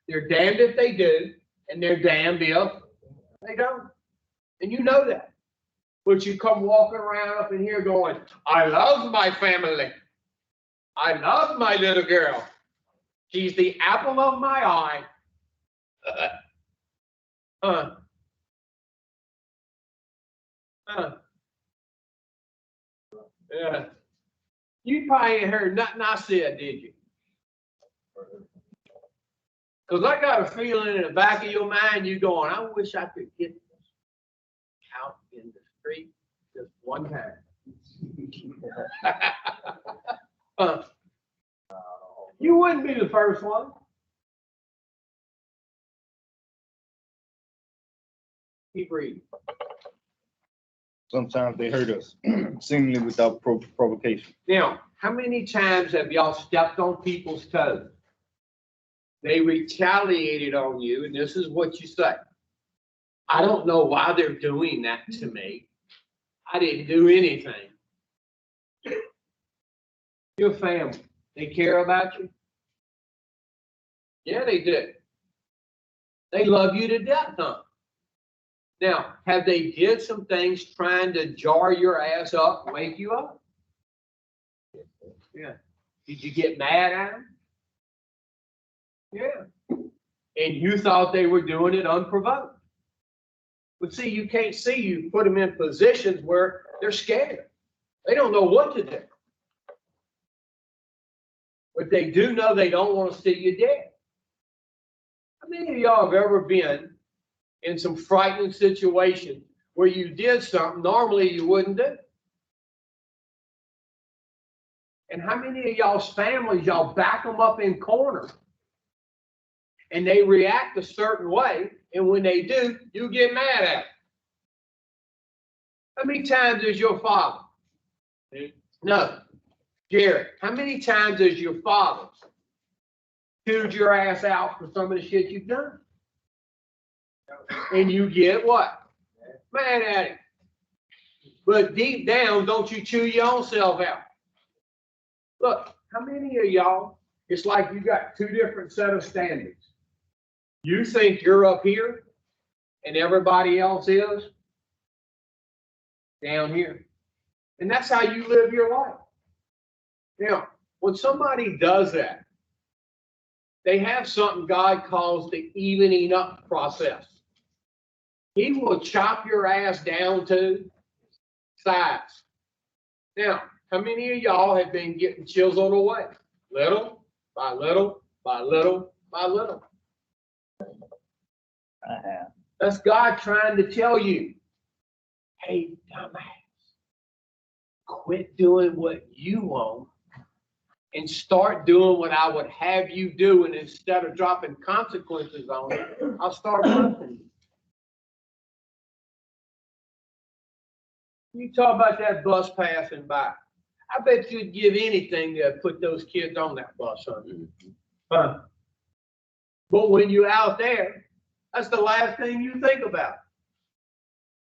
They're damned if they do, and they're damned if they don't. And you know that. But you come walking around up in here going, I love my family. I love my little girl. She's the apple of my eye. Yeah. You probably ain't heard nothing I said, did you? Because I got a feeling in the back of your mind, you going, I wish I could get this out in the street just one time. You wouldn't be the first one. Keep reading. Sometimes they hurt us, seemingly without provocation. Now, how many times have y'all stepped on people's toes? They retaliated on you, and this is what you say. I don't know why they're doing that to me. I didn't do anything. Your family, they care about you? Yeah, they do. They love you to death, huh? Now, have they did some things trying to jar your ass up, wake you up? Yeah. Did you get mad at them? Yeah. And you thought they were doing it unprovoked. But see, you can't see you put them in positions where they're scared. They don't know what to do. But they do know they don't want to see you dead. How many of y'all have ever been in some frightening situation where you did something normally you wouldn't do? And how many of y'all's families, y'all back them up in corners and they react a certain way, and when they do, you get mad at them? How many times is your father? No. Jared, how many times has your father chewed your ass out for some of the shit you've done? And you get what? Mad at him. But deep down, don't you chew your own self out? Look, how many of y'all, it's like you got two different set of standards. You think you're up here and everybody else is down here. And that's how you live your life. Now, when somebody does that, they have something God calls the evening up process. He will chop your ass down to size. Now, how many of y'all have been getting chiseled away? Little by little by little by little. I have. That's God trying to tell you, hey, dumbass, quit doing what you want and start doing what I would have you do. And instead of dropping consequences on it, I'll start blessing you. You talk about that bus passing by. I bet you'd give anything to put those kids on that bus, huh? But when you're out there, that's the last thing you think about.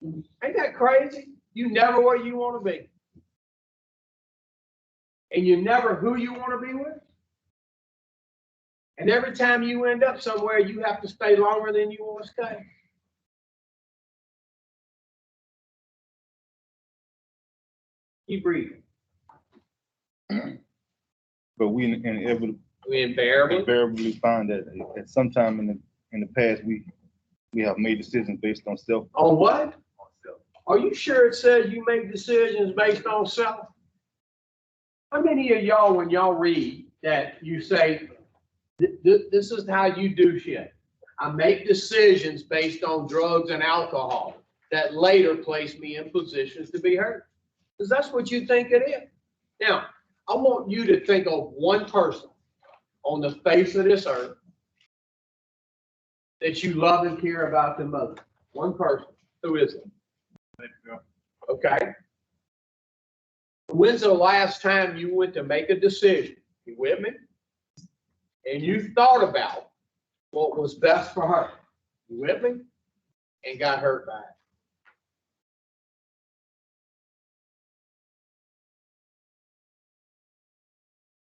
Ain't that crazy? You never where you want to be. And you're never who you want to be with. And every time you end up somewhere, you have to stay longer than you want to stay. Keep breathing. But we inevitably We invariably find that at some time in the past we have made decisions based on self. On what? Are you sure it says you make decisions based on self? How many of y'all, when y'all read that, you say, this is how you do shit? I make decisions based on drugs and alcohol that later place me in positions to be hurt. Because that's what you think it is. Now, I want you to think of one person on the face of this earth that you love and care about the most. One person. Who is it? Okay. When's the last time you went to make a decision? You with me? And you thought about what was best for her. You with me? And got hurt by it.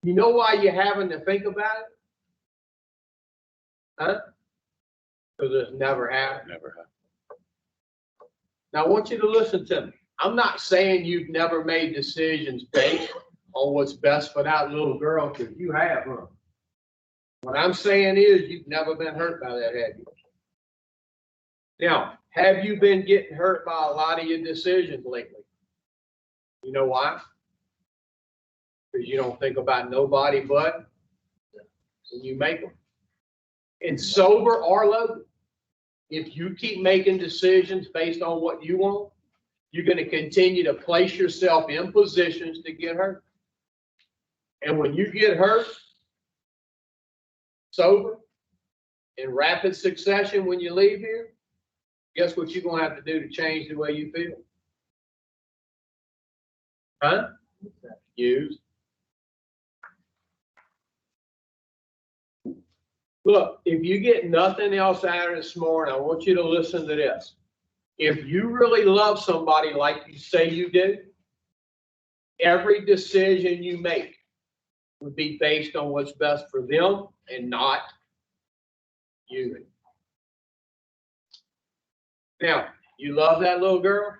You know why you're having to think about it? Huh? Because it's never happened. Never have. Now, I want you to listen to me. I'm not saying you've never made decisions based on what's best for that little girl, because you have, huh? What I'm saying is you've never been hurt by that, have you? Now, have you been getting hurt by a lot of your decisions lately? You know why? Because you don't think about nobody but when you make them. And sober or loaded, if you keep making decisions based on what you want, you're going to continue to place yourself in positions to get hurt. And when you get hurt, sober, in rapid succession when you leave here, guess what you're going to have to do to change the way you feel? Huh? Use. Look, if you get nothing else out of this morning, I want you to listen to this. If you really love somebody like you say you do, every decision you make would be based on what's best for them and not you. Now, you love that little girl?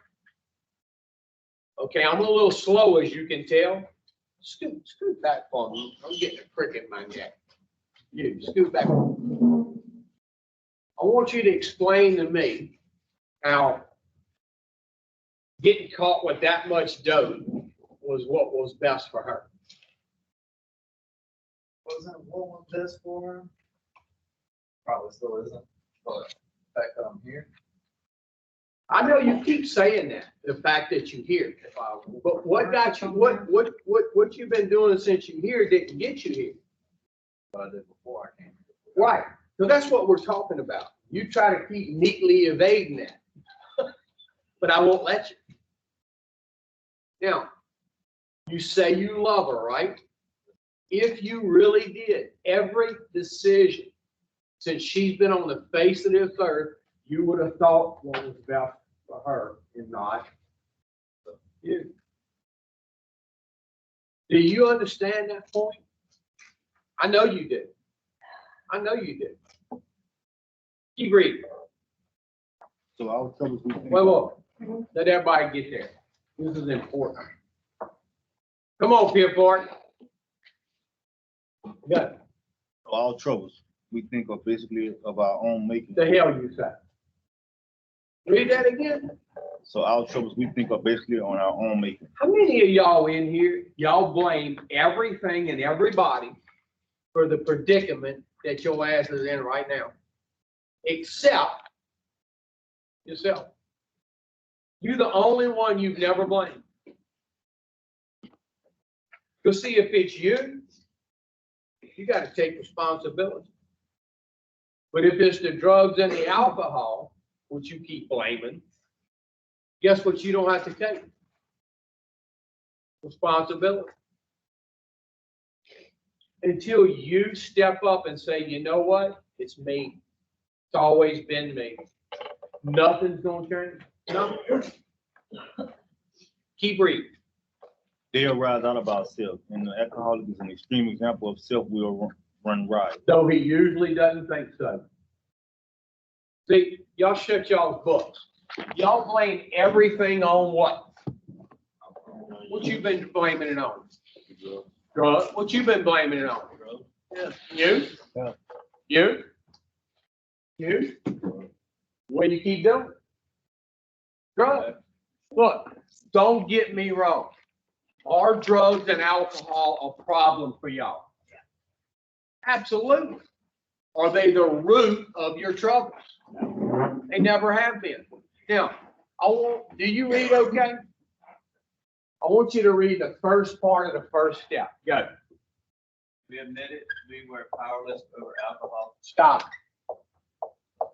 Okay, I'm a little slow, as you can tell. Scoot back for me. I'm getting a prick in my neck. You scoot back. I want you to explain to me how getting caught with that much dope was what was best for her. Wasn't what was best for her? Probably still isn't, but the fact that I'm here. I know you keep saying that, the fact that you're here. But what got you, what you've been doing since you're here didn't get you here. What I did before I came. Right, so that's what we're talking about. You try to keep neatly evading that. But I won't let you. Now, you say you love her, right? If you really did, every decision since she's been on the face of this earth, you would have thought what was best for her and not you. Do you understand that point? I know you do. I know you do. Keep reading. So our troubles we think. Wait. Let everybody get there. This is important. Come on, Pierpont. Got it. So our troubles we think are basically of our own making. The hell you say? Read that again. So our troubles we think are basically on our own making. How many of y'all in here, y'all blame everything and everybody for the predicament that your ass is in right now? Except yourself. You're the only one you've never blamed. Go see if it's you, you got to take responsibility. But if it's the drugs and the alcohol, which you keep blaming, guess what you don't have to take? Responsibility. Until you step up and say, you know what? It's me. It's always been me. Nothing's going to change. Nothing. Keep reading. They arise out of ourselves, and the alcoholic is an extreme example of self-will run riot. Though he usually doesn't think so. See, y'all shut y'all's books. Y'all blame everything on what? What you been blaming it on? Drugs. What you been blaming it on? Yeah. You? Yeah. You? You? What you keep doing? Drugs. Look, don't get me wrong. Are drugs and alcohol a problem for y'all? Absolutely. Are they the root of your troubles? They never have been. Now, do you read okay? I want you to read the first part of the first step. Go. We admitted we were powerless over alcohol. Stop.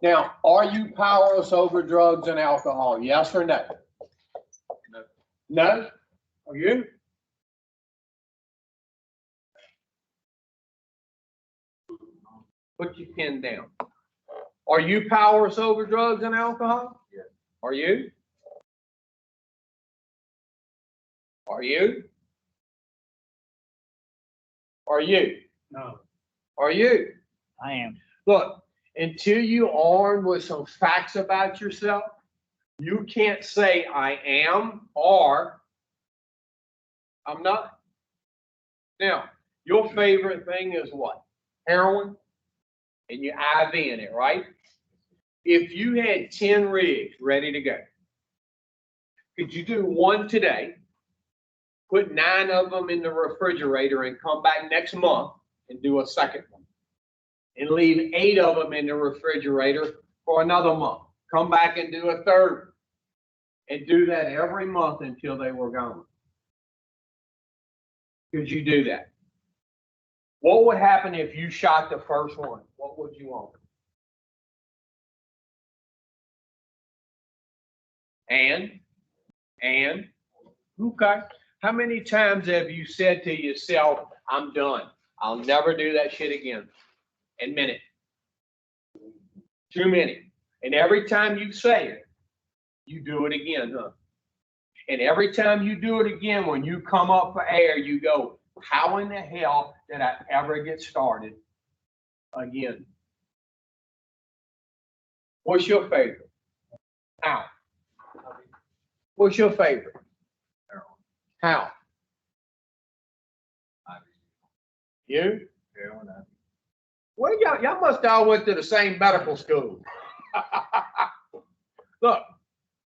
Now, are you powerless over drugs and alcohol? Yes or no? No. No? Are you? Put your pen down. Are you powerless over drugs and alcohol? Yes. Are you? Are you? Are you? No, Are you? I am. Look, until you armed with some facts about yourself, you can't say I am or I'm not. Now, your favorite thing is what? Heroin? And you IV in it, right? If you had 10 rigs ready to go, could you do one today, put 9 of them in the refrigerator and come back next month and do a second one? And leave 8 of them in the refrigerator for another month. Come back and do a third. And do that every month until they were gone. Could you do that? What would happen if you shot the first one? What would you want? And, okay. How many times have you said to yourself, I'm done. I'll never do that shit again? Admit it. Too many. And every time you say it, you do it again, huh? And every time you do it again, when you come up for air, you go, how in the hell did I ever get started again? What's your favorite? How? What's your favorite? How? You? Heroin, Well, y'all must all went to the same medical school. Look,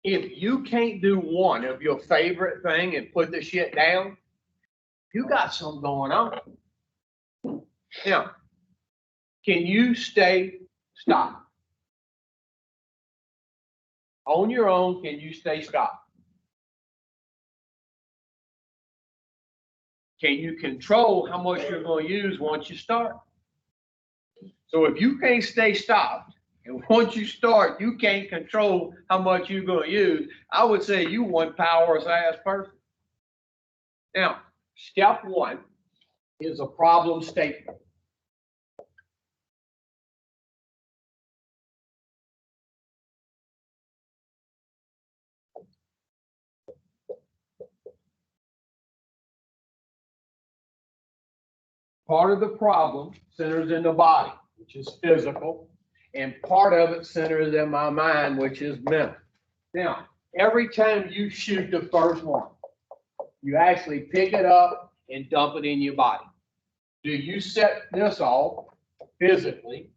if you can't do one of your favorite thing and put the shit down, you got something going on. Now, can you stay Stop. On your own, can you stay stopped? Can you control how much you're going to use once you start? So if you can't stay stopped, and once you start, you can't control how much you're going to use, I would say you one powerless ass person. Now, step one is a problem statement. Part of the problem centers in the body, which is physical, and part of it centers in my mind, which is mental. Now, every time you shoot the first one, you actually pick it up and dump it in your body. Do you set this off physically?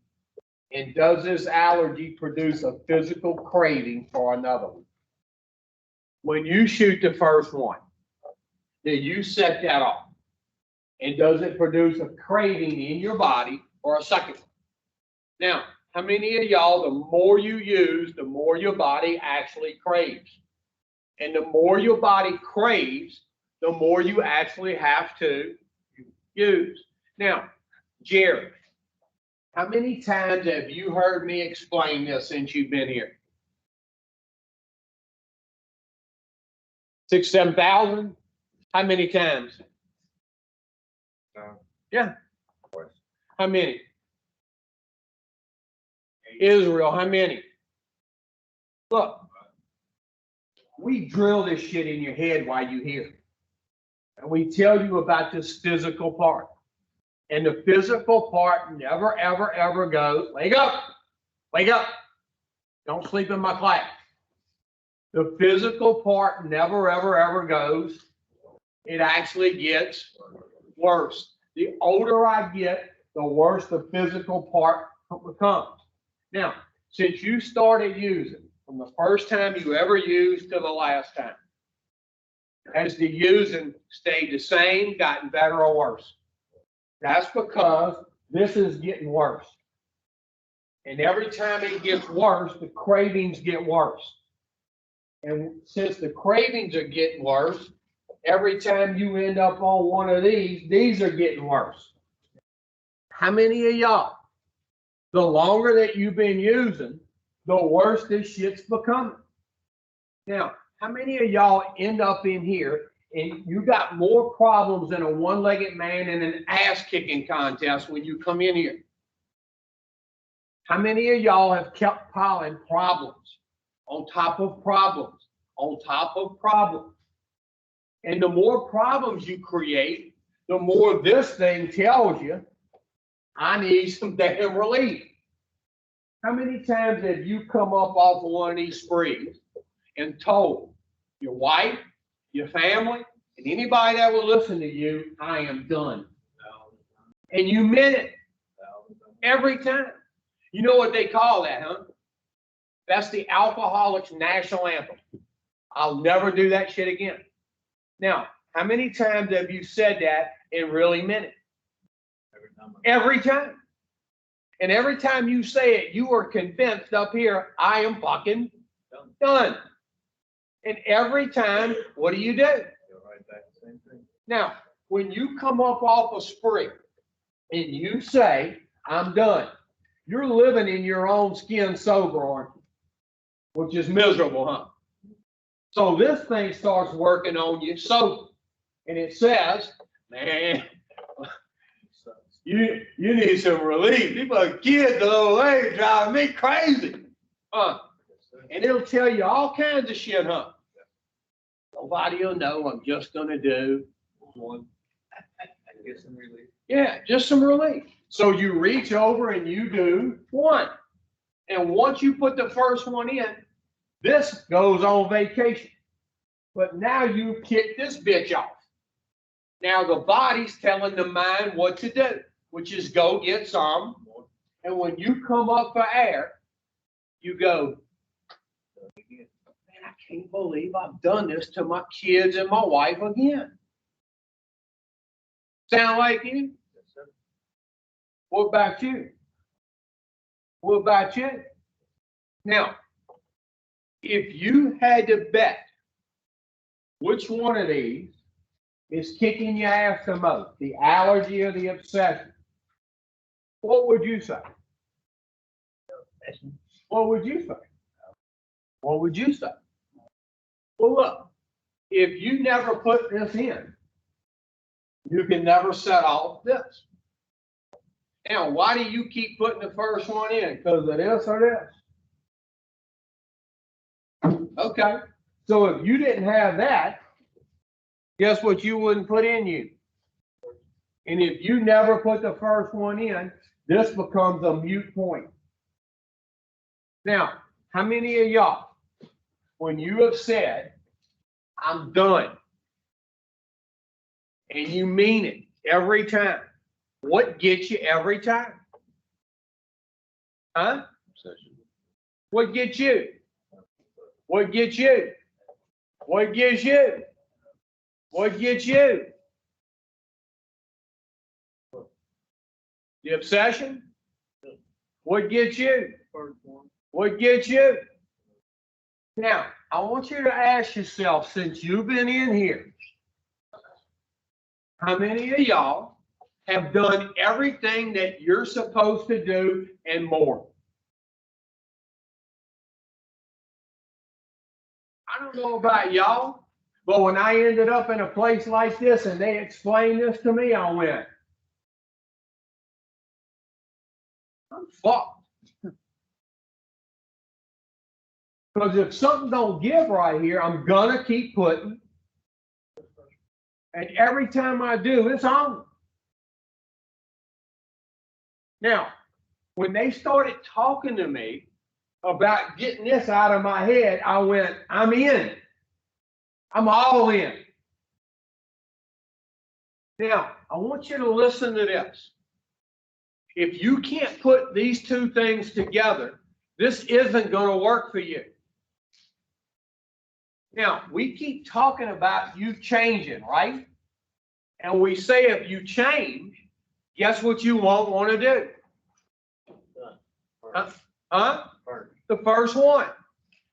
And does this allergy produce a physical craving for another one? When you shoot the first one, do you set that off? And does it produce a craving in your body for a second one? Now, how many of y'all, the more you use, the more your body actually craves? And the more your body craves, the more you actually have to use. Now, Jerry, how many times have you heard me explain this since you've been here? 6,000, 7,000? How many times? Yeah. How many? Israel, how many? Look, we drill this shit in your head while you're here. And we tell you about this physical part. And the physical part never, ever, ever goes, wake up, wake up. Don't sleep in my class. The physical part never, ever, ever goes. It actually gets worse. The older I get, the worse the physical part becomes. Now, since you started using, from the first time you ever used to the last time, has the using stayed the same, gotten better, or worse? That's because this is getting worse. And every time it gets worse, the cravings get worse. And since the cravings are getting worse, every time you end up on one of these are getting worse. How many of y'all, the longer that you've been using, the worse this shit's becoming? Now, how many of y'all end up in here and you got more problems than a one-legged man in an ass-kicking contest when you come in here? How many of y'all have kept piling problems on top of problems on top of problems? And the more problems you create, the more this thing tells you, I need some damn relief. How many times have you come up off of one of these sprees and told your wife, your family, and anybody that will listen to you, I am done? And you meant it every time. You know what they call that, huh? That's the alcoholic's national anthem. I'll never do that shit again. Now, how many times have you said that and really meant it? Every time. And every time you say it, you are convinced up here, I am fucking done. And every time, what do? Now, when you come up off a spree and you say, I'm done, you're living in your own skin sober, aren't you? Which is miserable, huh? So this thing starts working on you sober. And it says, man, you need some relief. These fucking kids the old age driving me crazy. And it'll tell you all kinds of shit, huh? Nobody will know. I'm just gonna do one. Get some relief. Yeah, just some relief. So you reach over and you do one. And once you put the first one in, this goes on vacation. But now you kick this bitch off. Now the body's telling the mind what to do, which is go get some. And when you come up for air, you go, man, I can't believe I've done this to my kids and my wife again. Sound like you? Yes, sir. What about you? What about you? Now, if you had to bet which one of these is kicking your ass the most, the allergy or the obsession, what would you say? What would you say? What would you say? Well, look, if you never put this in, you can never set off this. Now, why do you keep putting the first one in? Because of this or this? Okay. So if you didn't have that, guess what you wouldn't put in you? And if you never put the first one in, this becomes a moot point. Now, how many of y'all, when you have said, I'm done, and you mean it every time, what gets you every time? Huh? Obsession. What gets you? What gets you? What gives you? What gets you? The obsession? What gets you? What gets you? Now, I want you to ask yourself, since you've been in here, how many of y'all have done everything that you're supposed to do and more? I don't know about y'all, but when I ended up in a place like this and they explained this to me, I went, I'm fucked. Because if something don't give right here, I'm gonna keep putting. And every time I do, it's on. Now, when they started talking to me about getting this out of my head, I went, I'm in. I'm all in. Now, I want you to listen to this. If you can't put these two things together, this isn't going to work for you. Now, we keep talking about you changing, right? And we say if you change, guess what you won't want to do? Huh? The first one.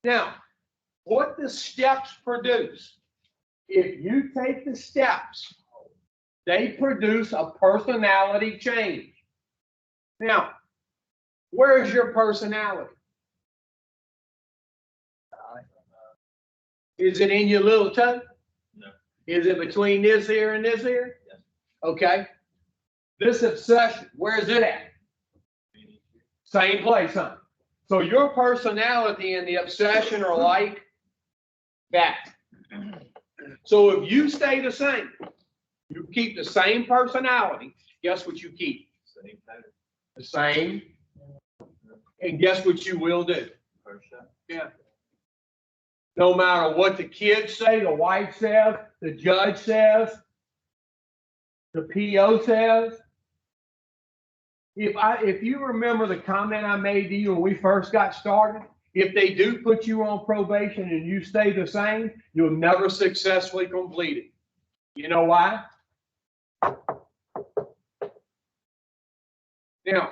Now, what the steps produce, if you take the steps, they produce a personality change. Now, where's your personality? Is it in your little toe? No. Is it between this here and this here? Yes. Okay. This obsession, where is it at? Same place, huh? So your personality and the obsession are like that. So if you stay the same, you keep the same personality, guess what you keep? Same pattern. The same. And guess what you will do? First shot. Yeah. No matter what the kids say, the wife says, the judge says, the PO says. If you remember the comment I made to you when we first got started, if they do put you on probation and you stay the same, you'll never successfully complete it. You know why? Now,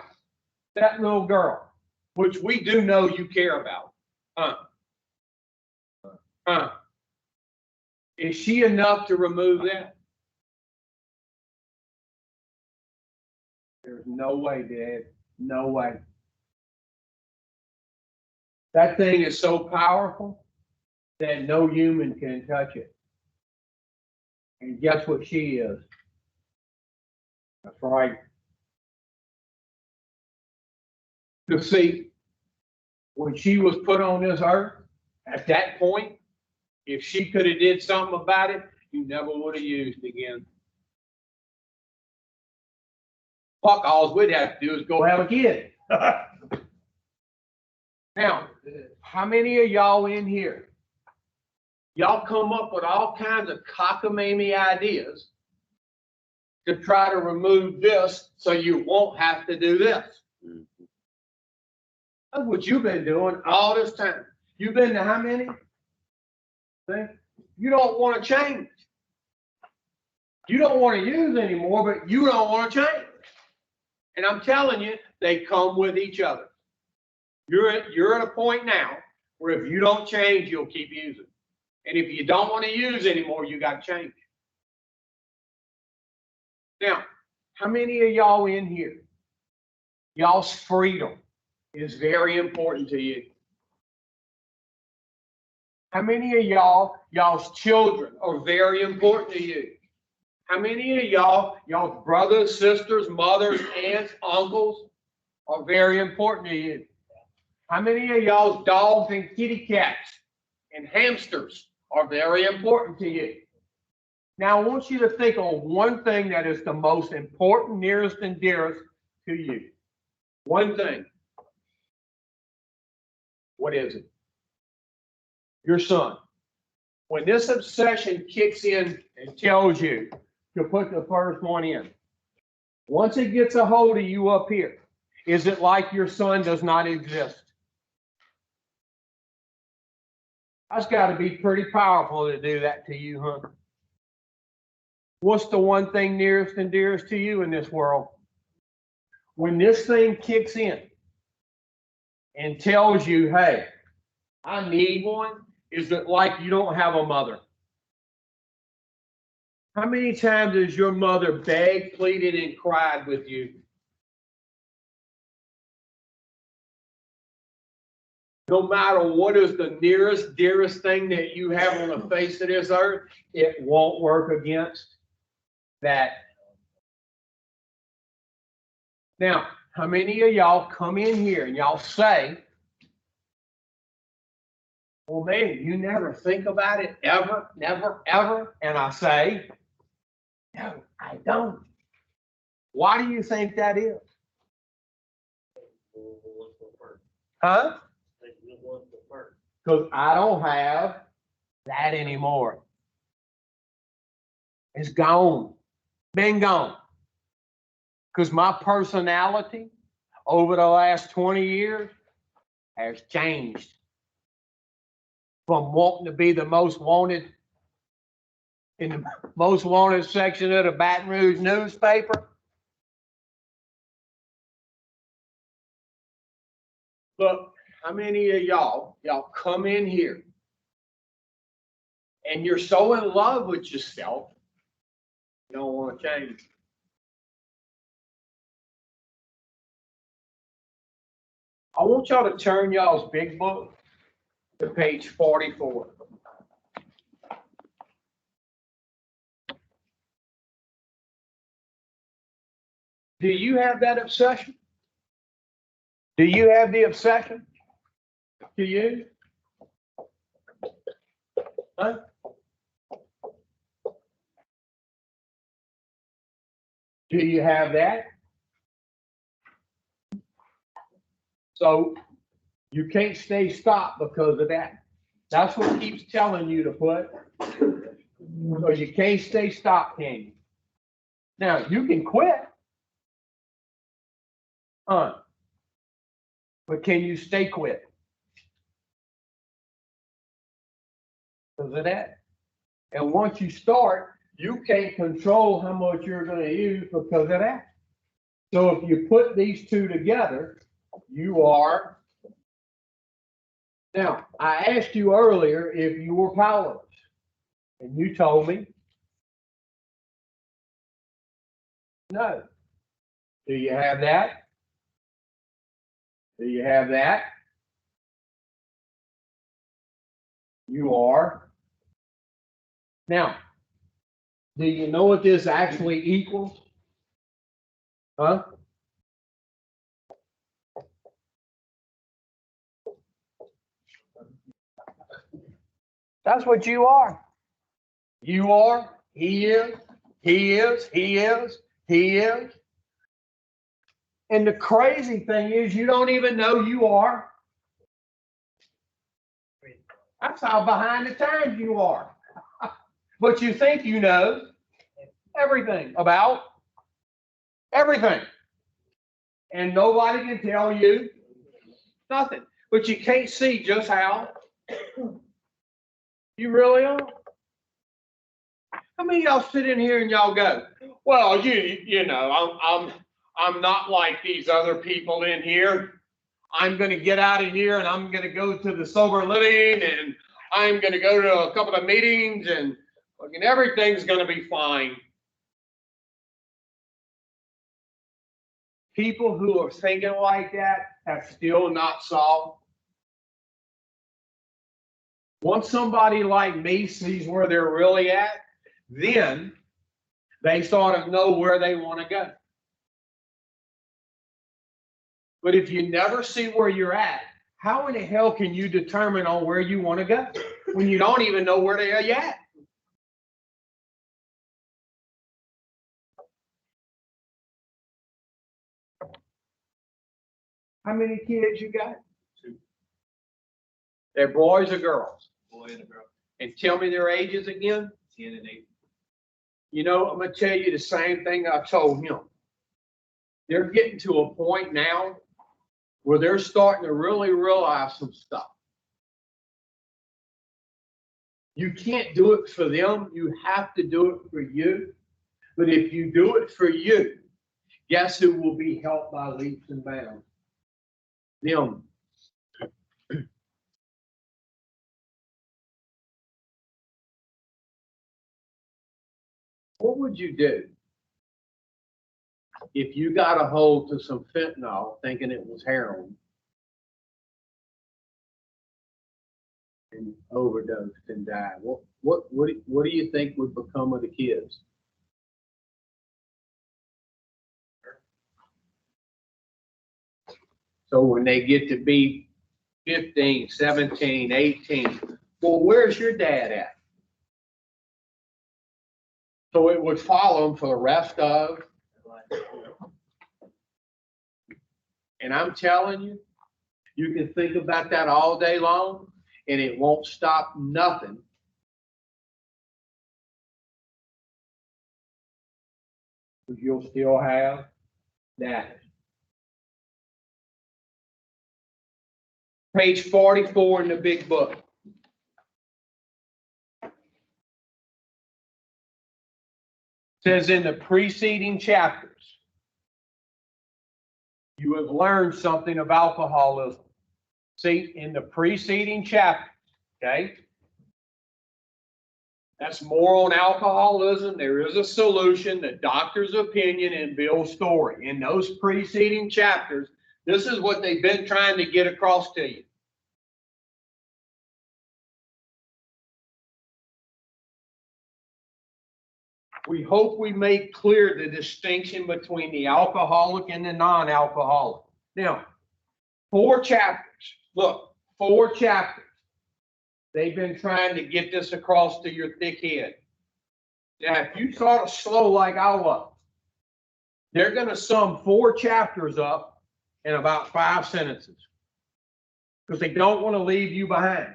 that little girl, which we do know you care about, is she enough to remove that? There's no way, Dad. No way. That thing is so powerful that no human can touch it. And guess what she is? That's right. You see, when she was put on this earth, at that point, if she could have did something about it, you never would have used again. Fuck, all we'd have to do is go have a kid. Now, how many of y'all in here, y'all come up with all kinds of cockamamie ideas to try to remove this so you won't have to do this? That's what you've been doing all this time. You've been to how many? See? You don't want to change. You don't want to use anymore, but you don't want to change. And I'm telling you, they come with each other. You're at a point now where if you don't change, you'll keep using. And if you don't want to use anymore, you got to change. Now, how many of y'all in here, y'all's freedom is very important to you? How many of y'all's children are very important to you? How many of y'all's brothers, sisters, mothers, aunts, uncles are very important to you? How many of y'all's dogs and kitty cats and hamsters are very important to you? Now, I want you to think on one thing that is the most important, nearest and dearest to you. One thing. What is it? Your son. When this obsession kicks in and tells you to put the first one in, once it gets a hold of you up here, is it like your son does not exist? That's got to be pretty powerful to do that to you, huh? What's the one thing nearest and dearest to you in this world? When this thing kicks in and tells you, hey, I need one, is it like you don't have a mother? How many times has your mother begged, pleaded, and cried with you? No matter what is the nearest, dearest thing that you have on the face of this earth, it won't work against that. Now, how many of y'all come in here and y'all say, well, man, you never think about it ever, never, ever? And I say, no, I don't. Why do you think that is? Huh? Because I don't have that anymore. It's gone. Been gone. Because my personality over the last 20 years has changed. From wanting to be the most wanted in the most wanted section of the Baton Rouge newspaper. Look, how many of y'all come in here and you're so in love with yourself, you don't want to change. I want y'all to turn y'all's big book to page 44. Do you have that obsession? Do you have the obsession? Do you? Huh? Do you have that? So you can't stay stopped because of that. That's what keeps telling you to put. So you can't stay stopped, can you? Now you can quit. But can you stay quit? Because of that. And once you start, you can't control how much you're going to use because of that. So if you put these two together, you are. Now, I asked you earlier if you were powerless, and you told me no. Do you have that? Do you have that? You are. Now, do you know what this actually equals? Huh? That's what you are. You are. He is. He is. He is. He is. And the crazy thing is, you don't even know you are. That's how behind the times you are. But you think you know everything about everything. And nobody can tell you nothing. But you can't see just how you really are. How many of y'all sit in here and y'all go, well, you know, I'm not like these other people in here. I'm gonna get out of here and I'm gonna go to the sober living and I'm gonna go to a couple of meetings and fucking everything's gonna be fine. People who are thinking like that have still not solved. Once somebody like me sees where they're really at, then they sort of know where they want to go. But if you never see where you're at, how in the hell can you determine on where you want to go when you don't even know where the hell you're at? How many kids you got? 2. They're boys or girls? Boy and a girl. And tell me their ages again. 10 and 8. You know, I'm going to tell you the same thing I told him. They're getting to a point now where they're starting to really realize some stuff. You can't do it for them. You have to do it for you. But if you do it for you, guess who will be helped by leaps and bounds? Them. What would you do if you got a hold to some fentanyl thinking it was heroin and overdosed and died? What do you think would become of the kids? So when they get to be 15, 17, 18, well, where's your dad at? So it would follow them for the rest of. And I'm telling you, you can think about that all day long and it won't stop nothing. But you'll still have that. Page 44 in the big book. Says in the preceding chapters, you have learned something of alcoholism. See, in the preceding chapters, okay? That's more on alcoholism. There is a solution, the doctor's opinion, and Bill's story. In those preceding chapters, this is what they've been trying to get across to you. We hope we make clear the distinction between the alcoholic and the non-alcoholic. Now, 4 chapters. Look, 4 chapters. They've been trying to get this across to your thick head. Now, if you sort of slow like I was, they're going to sum 4 chapters up in about 5 sentences because they don't want to leave you behind.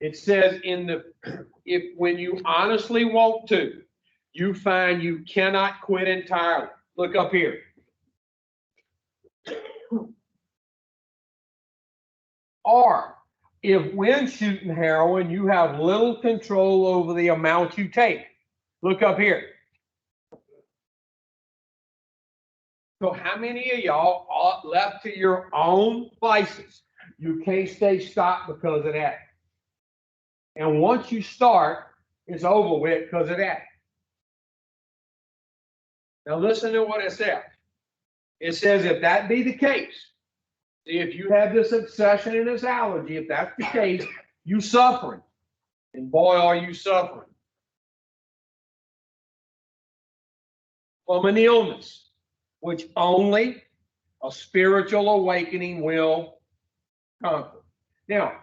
It says when you honestly want to, you find you cannot quit entirely. Look up here. Or if when shooting heroin, you have little control over the amount you take. Look up here. So how many of y'all are left to your own vices? You can't stay stopped because of that. And once you start, it's over with because of that. Now listen to what it says. It says if that be the case, if you have this obsession and this allergy, if that's the case, you suffering. And boy, are you suffering. From an illness, which only a spiritual awakening will conquer. Now,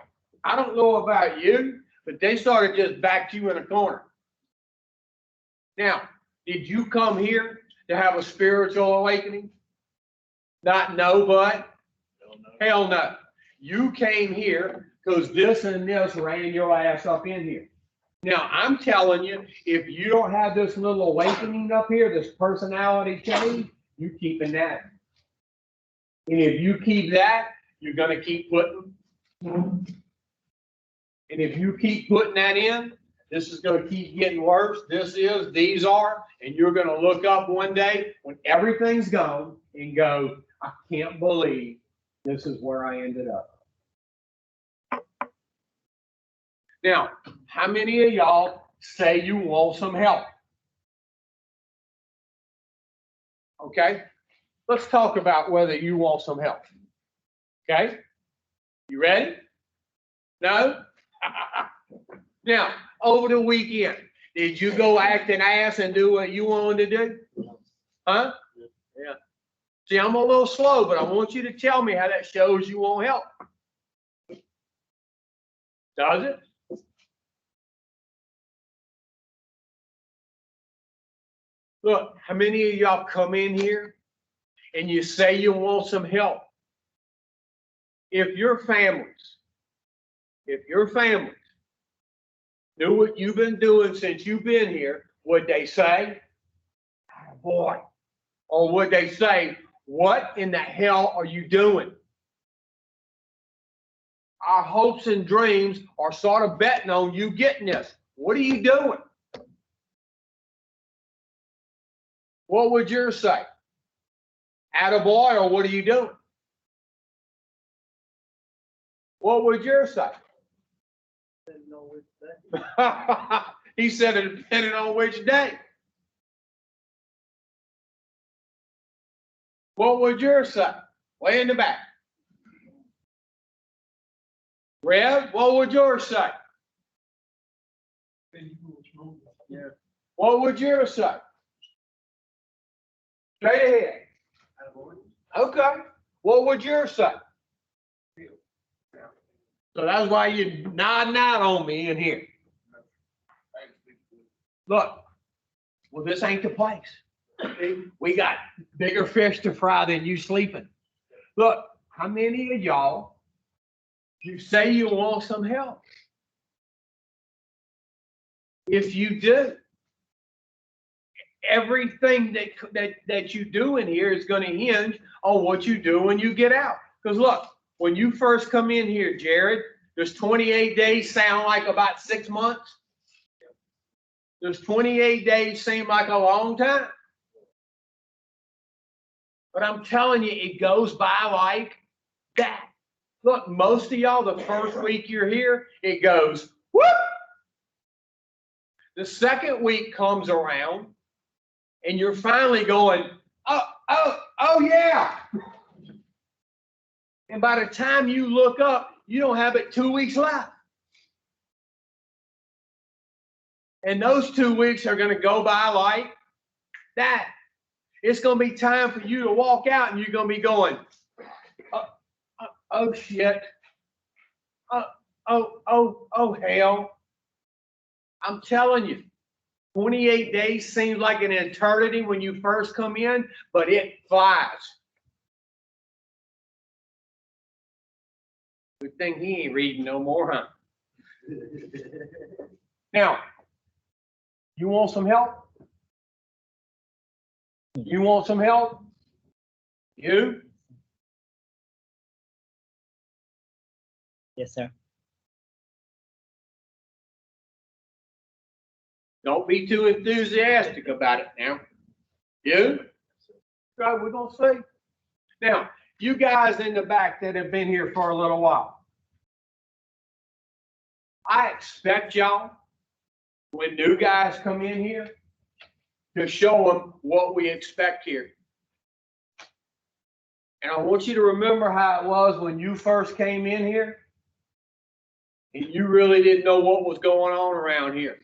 I don't know about you, but they sort of just backed you in a corner. Now, did you come here to have a spiritual awakening? Not no, but? Hell no. You came here because this and this ran your ass up in here. Now, I'm telling you, if you don't have this little awakening up here, this personality change, you're keeping that. And if you keep that, you're going to keep putting. And if you keep putting that in, this is going to keep getting worse. These are, and you're going to look up one day when everything's gone and go, I can't believe this is where I ended up. Now, how many of y'all say you want some help? Okay, let's talk about whether you want some help. Okay, you ready? No? Now, over the weekend, did you go act an ass and do what you wanted to do? Huh? Yeah. See, I'm a little slow, but I want you to tell me how that shows you want help. Does it? Look, how many of y'all come in here and you say you want some help? If your families knew what you've been doing since you've been here, would they say, "Oh, boy," or would they say, "What in the hell are you doing?" Our hopes and dreams are sort of betting on you getting this. What are you doing? What would yours say? Attaboy, or what are you doing? What would yours say? Didn't know which day. He said it depended on which day. What would yours say? Way in the back. Rev, what would yours say? Yeah. What would yours say? Straight ahead. Okay. What would yours say? So that's why you're nodding out on me in here. Look, well, this ain't the place. We got bigger fish to fry than you sleeping. Look, how many of y'all, you say you want some help? If you do, everything that you do in here is going to hinge on what you do when you get out. Because look, when you first come in here, Jared, does 28 days sound like about 6 months? Does 28 days seem like a long time? But I'm telling you, it goes by like that. Look, most of y'all, the first week you're here, it goes, whoop! The second week comes around, and you're finally going, oh yeah. And by the time you look up, you don't have it 2 weeks left. And those 2 weeks are going to go by like that. It's going to be time for you to walk out, and you're going to be going, oh shit. Oh hell. I'm telling you, 28 days seems like an eternity when you first come in, but it flies. Good thing he ain't reading no more, huh? Now, you want some help? You want some help? You? Yes, sir. Don't be too enthusiastic about it now. You? God, we're gonna see. Now, you guys in the back that have been here for a little while, I expect y'all, when new guys come in here, to show them what we expect here. And I want you to remember how it was when you first came in here, and you really didn't know what was going on around here.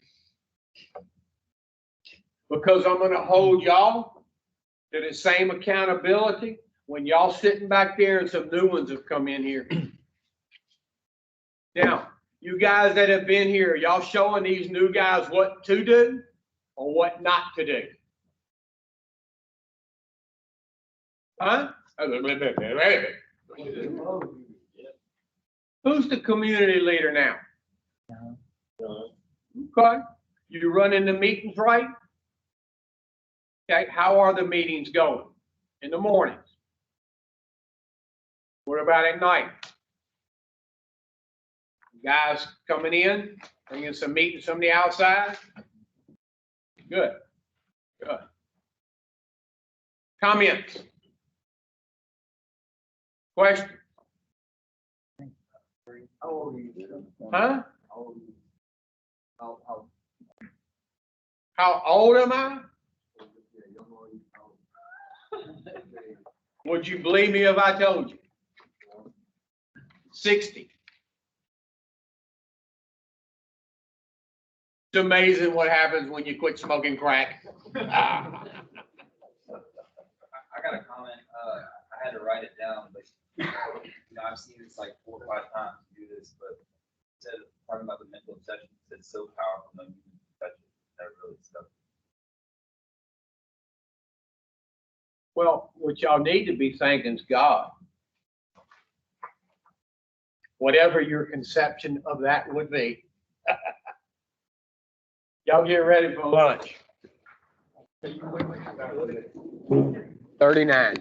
Because I'm gonna hold y'all to the same accountability when y'all sitting back there and some new ones have come in here. Now, you guys that have been here, y'all showing these new guys what to do or what not to do? Huh? Who's the community leader now? Okay. You running the meetings right? Okay, how are the meetings going? In the mornings? What about at night? Guys coming in, bringing some meat and some of the outside? Good, good. Comments? Question? How old are you? Huh? How old are you? How, How old am I? yeah, young or you? How- Would you believe me if I told you? 60. It's amazing what happens when you quit smoking crack. I got a comment, I had to write it down, but, I've seen this like 4 or 5 times do this, but instead of talking about the mental obsession, it's so powerful, no human can touch it, that really stuff. Well, what y'all need to be thanking is God. Whatever your conception of that would be. Y'all get ready for lunch. 39.